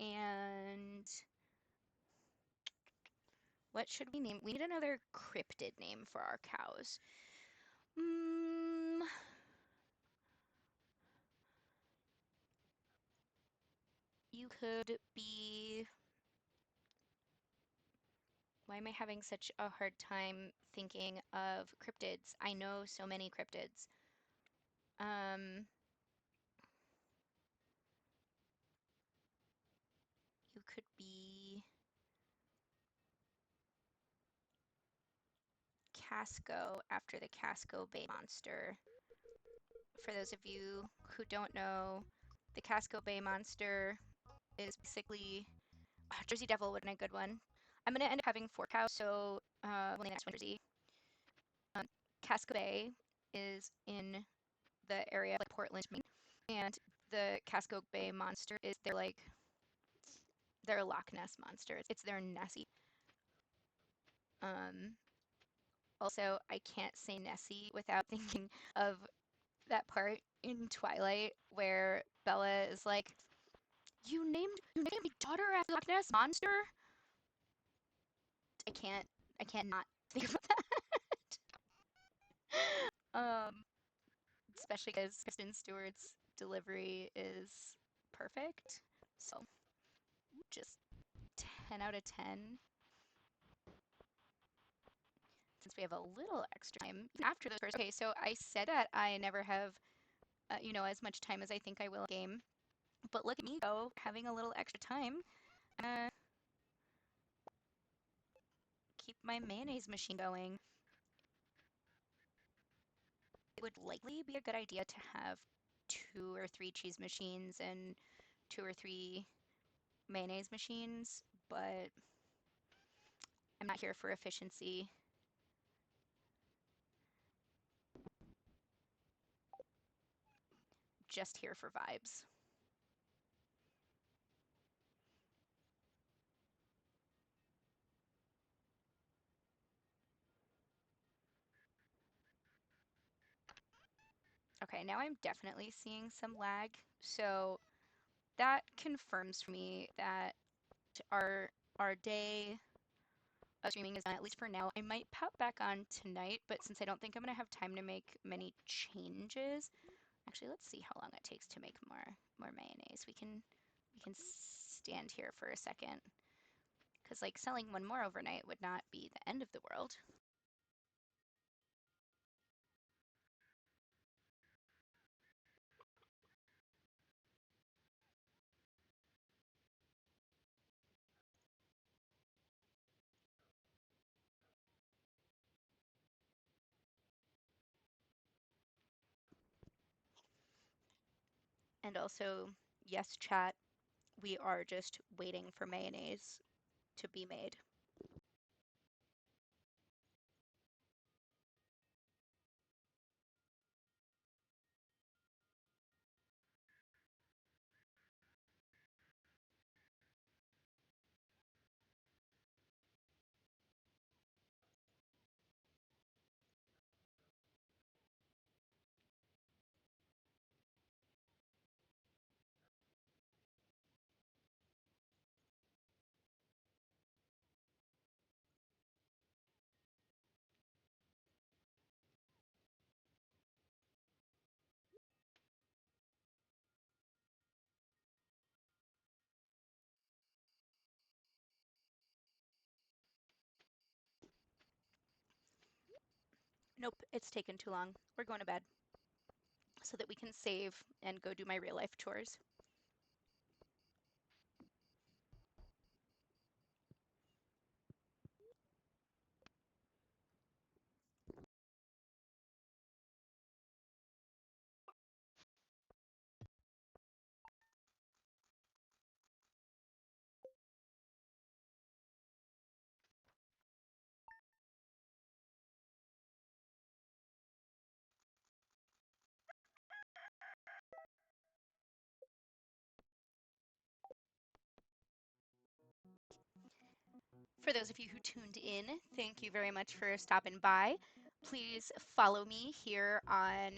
and what should we name? We need another cryptid name for our cows. You could be. Why am I having such a hard time thinking of cryptids? I know so many cryptids. You could be Casco after the Casco Bay monster. For those of you who don't know, the Casco Bay monster is basically Jersey Devil would have been a good one. I'm gonna end up having 4 cows, so only next one Jersey. Casco Bay is in the area of like Portland, Maine, and the Casco Bay monster is their Loch Ness monster. It's their Nessie. Also, I can't say Nessie without thinking of that part in Twilight where Bella is like, "You named my daughter after Loch Ness monster." I can't not think about that. Especially because Kristen Stewart's delivery is perfect. So just 10 out of 10. Since we have a little extra time after those first. Okay, so I said that I never have, as much time as I think I will game. But look at me go, having a little extra time. Uh, keep my mayonnaise machine going. It would likely be a good idea to have 2 or 3 cheese machines and 2 or 3 mayonnaise machines, but I'm not here for efficiency, just here for vibes. Okay, now I'm definitely seeing some lag, so that confirms for me that our our day of streaming is done, at least for now. I might pop back on tonight, but since I don't think I'm gonna have time to make many changes, actually, let's see how long it takes to make more mayonnaise. We can stand here for a second, because like selling one more overnight would not be the end of the world. And also, yes, chat, we are just waiting for mayonnaise to be made. Nope, it's taken too long. We're going to bed so that we can save and go do my real life chores. For those of you who tuned in, thank you very much for stopping by. Please follow me here on